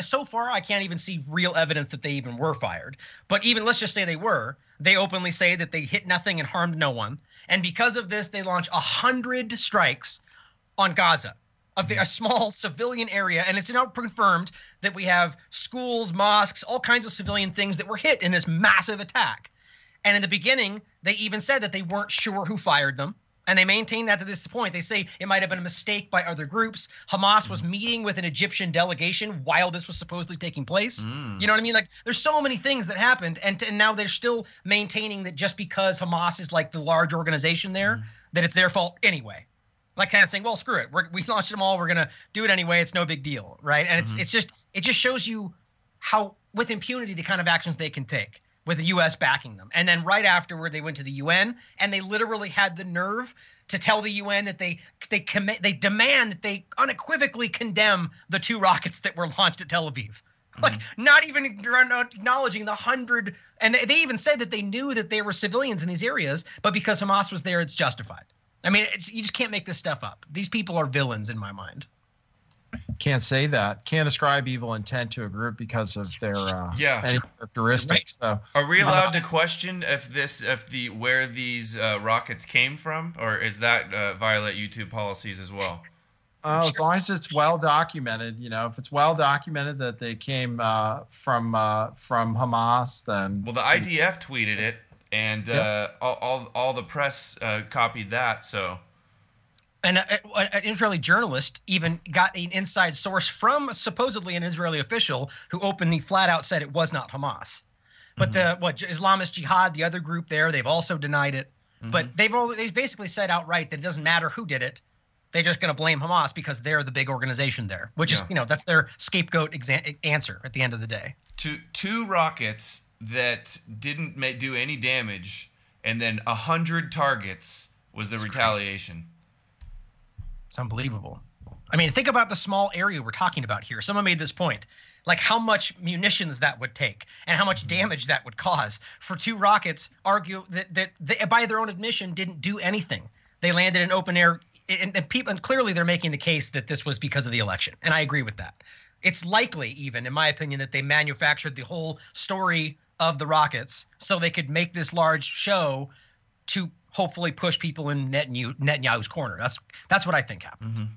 so far I can't even see real evidence that they even were fired. But even let's just say they were, they openly say that they hit nothing and harmed no one. And because of this, they launch 100 strikes on Gaza. a small civilian area, and it's now confirmed that we have schools, mosques, all kinds of civilian things that were hit in this massive attack. And in the beginning, they even said that they weren't sure who fired them. And they maintain that to this point. They say it might have been a mistake by other groups. Hamas was meeting with an Egyptian delegation while this was supposedly taking place. You know what I mean? Like, there's so many things that happened. And now they're still maintaining that just because Hamas is like the large organization there, that it's their fault anyway. Like, kind of saying, well, screw it. We launched them all. We're going to do it anyway. It's no big deal, right? And it just shows you how, with impunity, the kind of actions they can take with the U.S. backing them. And then right afterward, they went to the UN, and they literally had the nerve to tell the UN that they demand that they unequivocally condemn the 2 rockets that were launched at Tel Aviv. Like, not even acknowledging the 100. And they even said that they knew that there were civilians in these areas, but because Hamas was there, it's justified. I mean, you just can't make this stuff up. These people are villains in my mind. Can't say that. Can't ascribe evil intent to a group because of their any characteristics. Right. So, are we allowed to question where these rockets came from, or is that violate YouTube policies as well? As long as it's well documented, if it's well documented that they came from Hamas, then the IDF tweeted it, and all the press copied that. So. And an Israeli journalist even got an inside source from supposedly an Israeli official who openly flat out said it was not Hamas. But Islamist Jihad, the other group there, they've also denied it. But they've basically said outright that it doesn't matter who did it. They're just going to blame Hamas because they're the big organization there, which is, that's their scapegoat answer at the end of the day. Two rockets that didn't do any damage, and then 100 targets was the retaliation. Crazy. It's unbelievable. I mean, think about the small area we're talking about here. Someone made this point, like how much munitions that would take and how much damage that would cause for 2 rockets. Argue that they, by their own admission, didn't do anything. They landed in open air, and clearly they're making the case that this was because of the election, and I agree with that. It's likely, even in my opinion, that they manufactured the whole story of the rockets so they could make this large show to hopefully push people in Netanyahu's corner. That's what I think happened.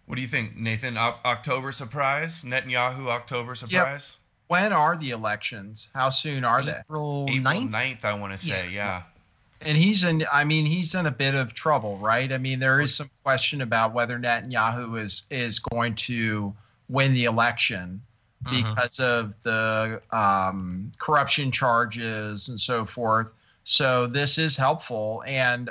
What do you think, Nathan? October surprise? Netanyahu October surprise? Yep. When are the elections? How soon are they? April 9th, I want to say, yeah. And he's in a bit of trouble, right? I mean, there is some question about whether Netanyahu is going to win the election because of the corruption charges and so forth. So this is helpful, and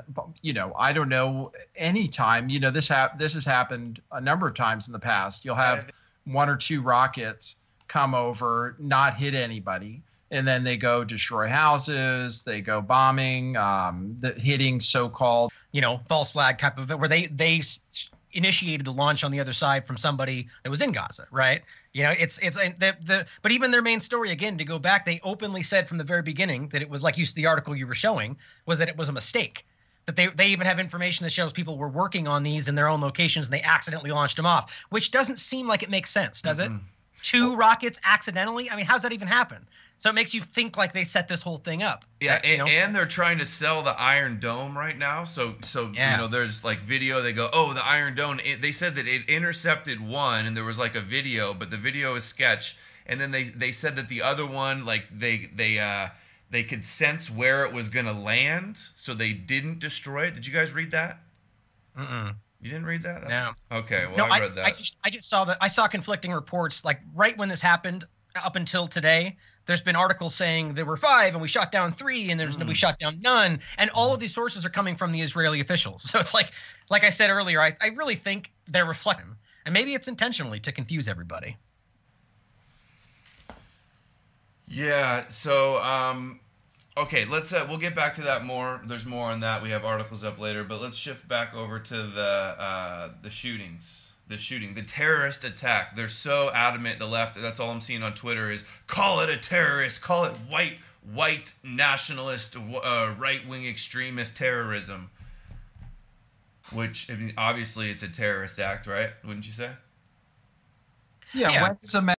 I don't know. Anytime this has happened a number of times in the past. You'll have 1 or 2 rockets come over, not hit anybody, and then they go destroy houses. They go bombing, hitting so-called false flag type of where they initiated the launch on the other side from somebody that was in Gaza, right? But even their main story, again, to go back, they openly said from the very beginning that it was like the article you were showing was that it was a mistake. That they even have information that shows people were working on these in their own locations and they accidentally launched them off, which doesn't seem like it makes sense, does it? 2 rockets accidentally? I mean, how's that even happen? So it makes you think like they set this whole thing up. Yeah, and they're trying to sell the Iron Dome right now. So there's like video. They go, oh, the Iron Dome. They said that it intercepted one, and there was like a video, but the video is sketch. And then they said that the other one, like they could sense where it was gonna land, so they didn't destroy it. Did you guys read that? You didn't read that? No. Okay. Well, I read that. I just saw that. I saw conflicting reports. Like right when this happened, up until today, there's been articles saying there were 5 and we shot down 3 and we shot down none. And all of these sources are coming from the Israeli officials. So it's like I said earlier, I really think they're reflecting, and maybe it's intentionally to confuse everybody. Yeah. So, okay, we'll get back to that more. There's more on that. We have articles up later, but let's shift back over to the shootings. The terrorist attack. They're so adamant, the left, that's all I'm seeing on Twitter is call it a terrorist, call it white nationalist, right-wing extremist terrorism. Which, I mean, obviously it's a terrorist act, right? Wouldn't you say? Yeah. When it's a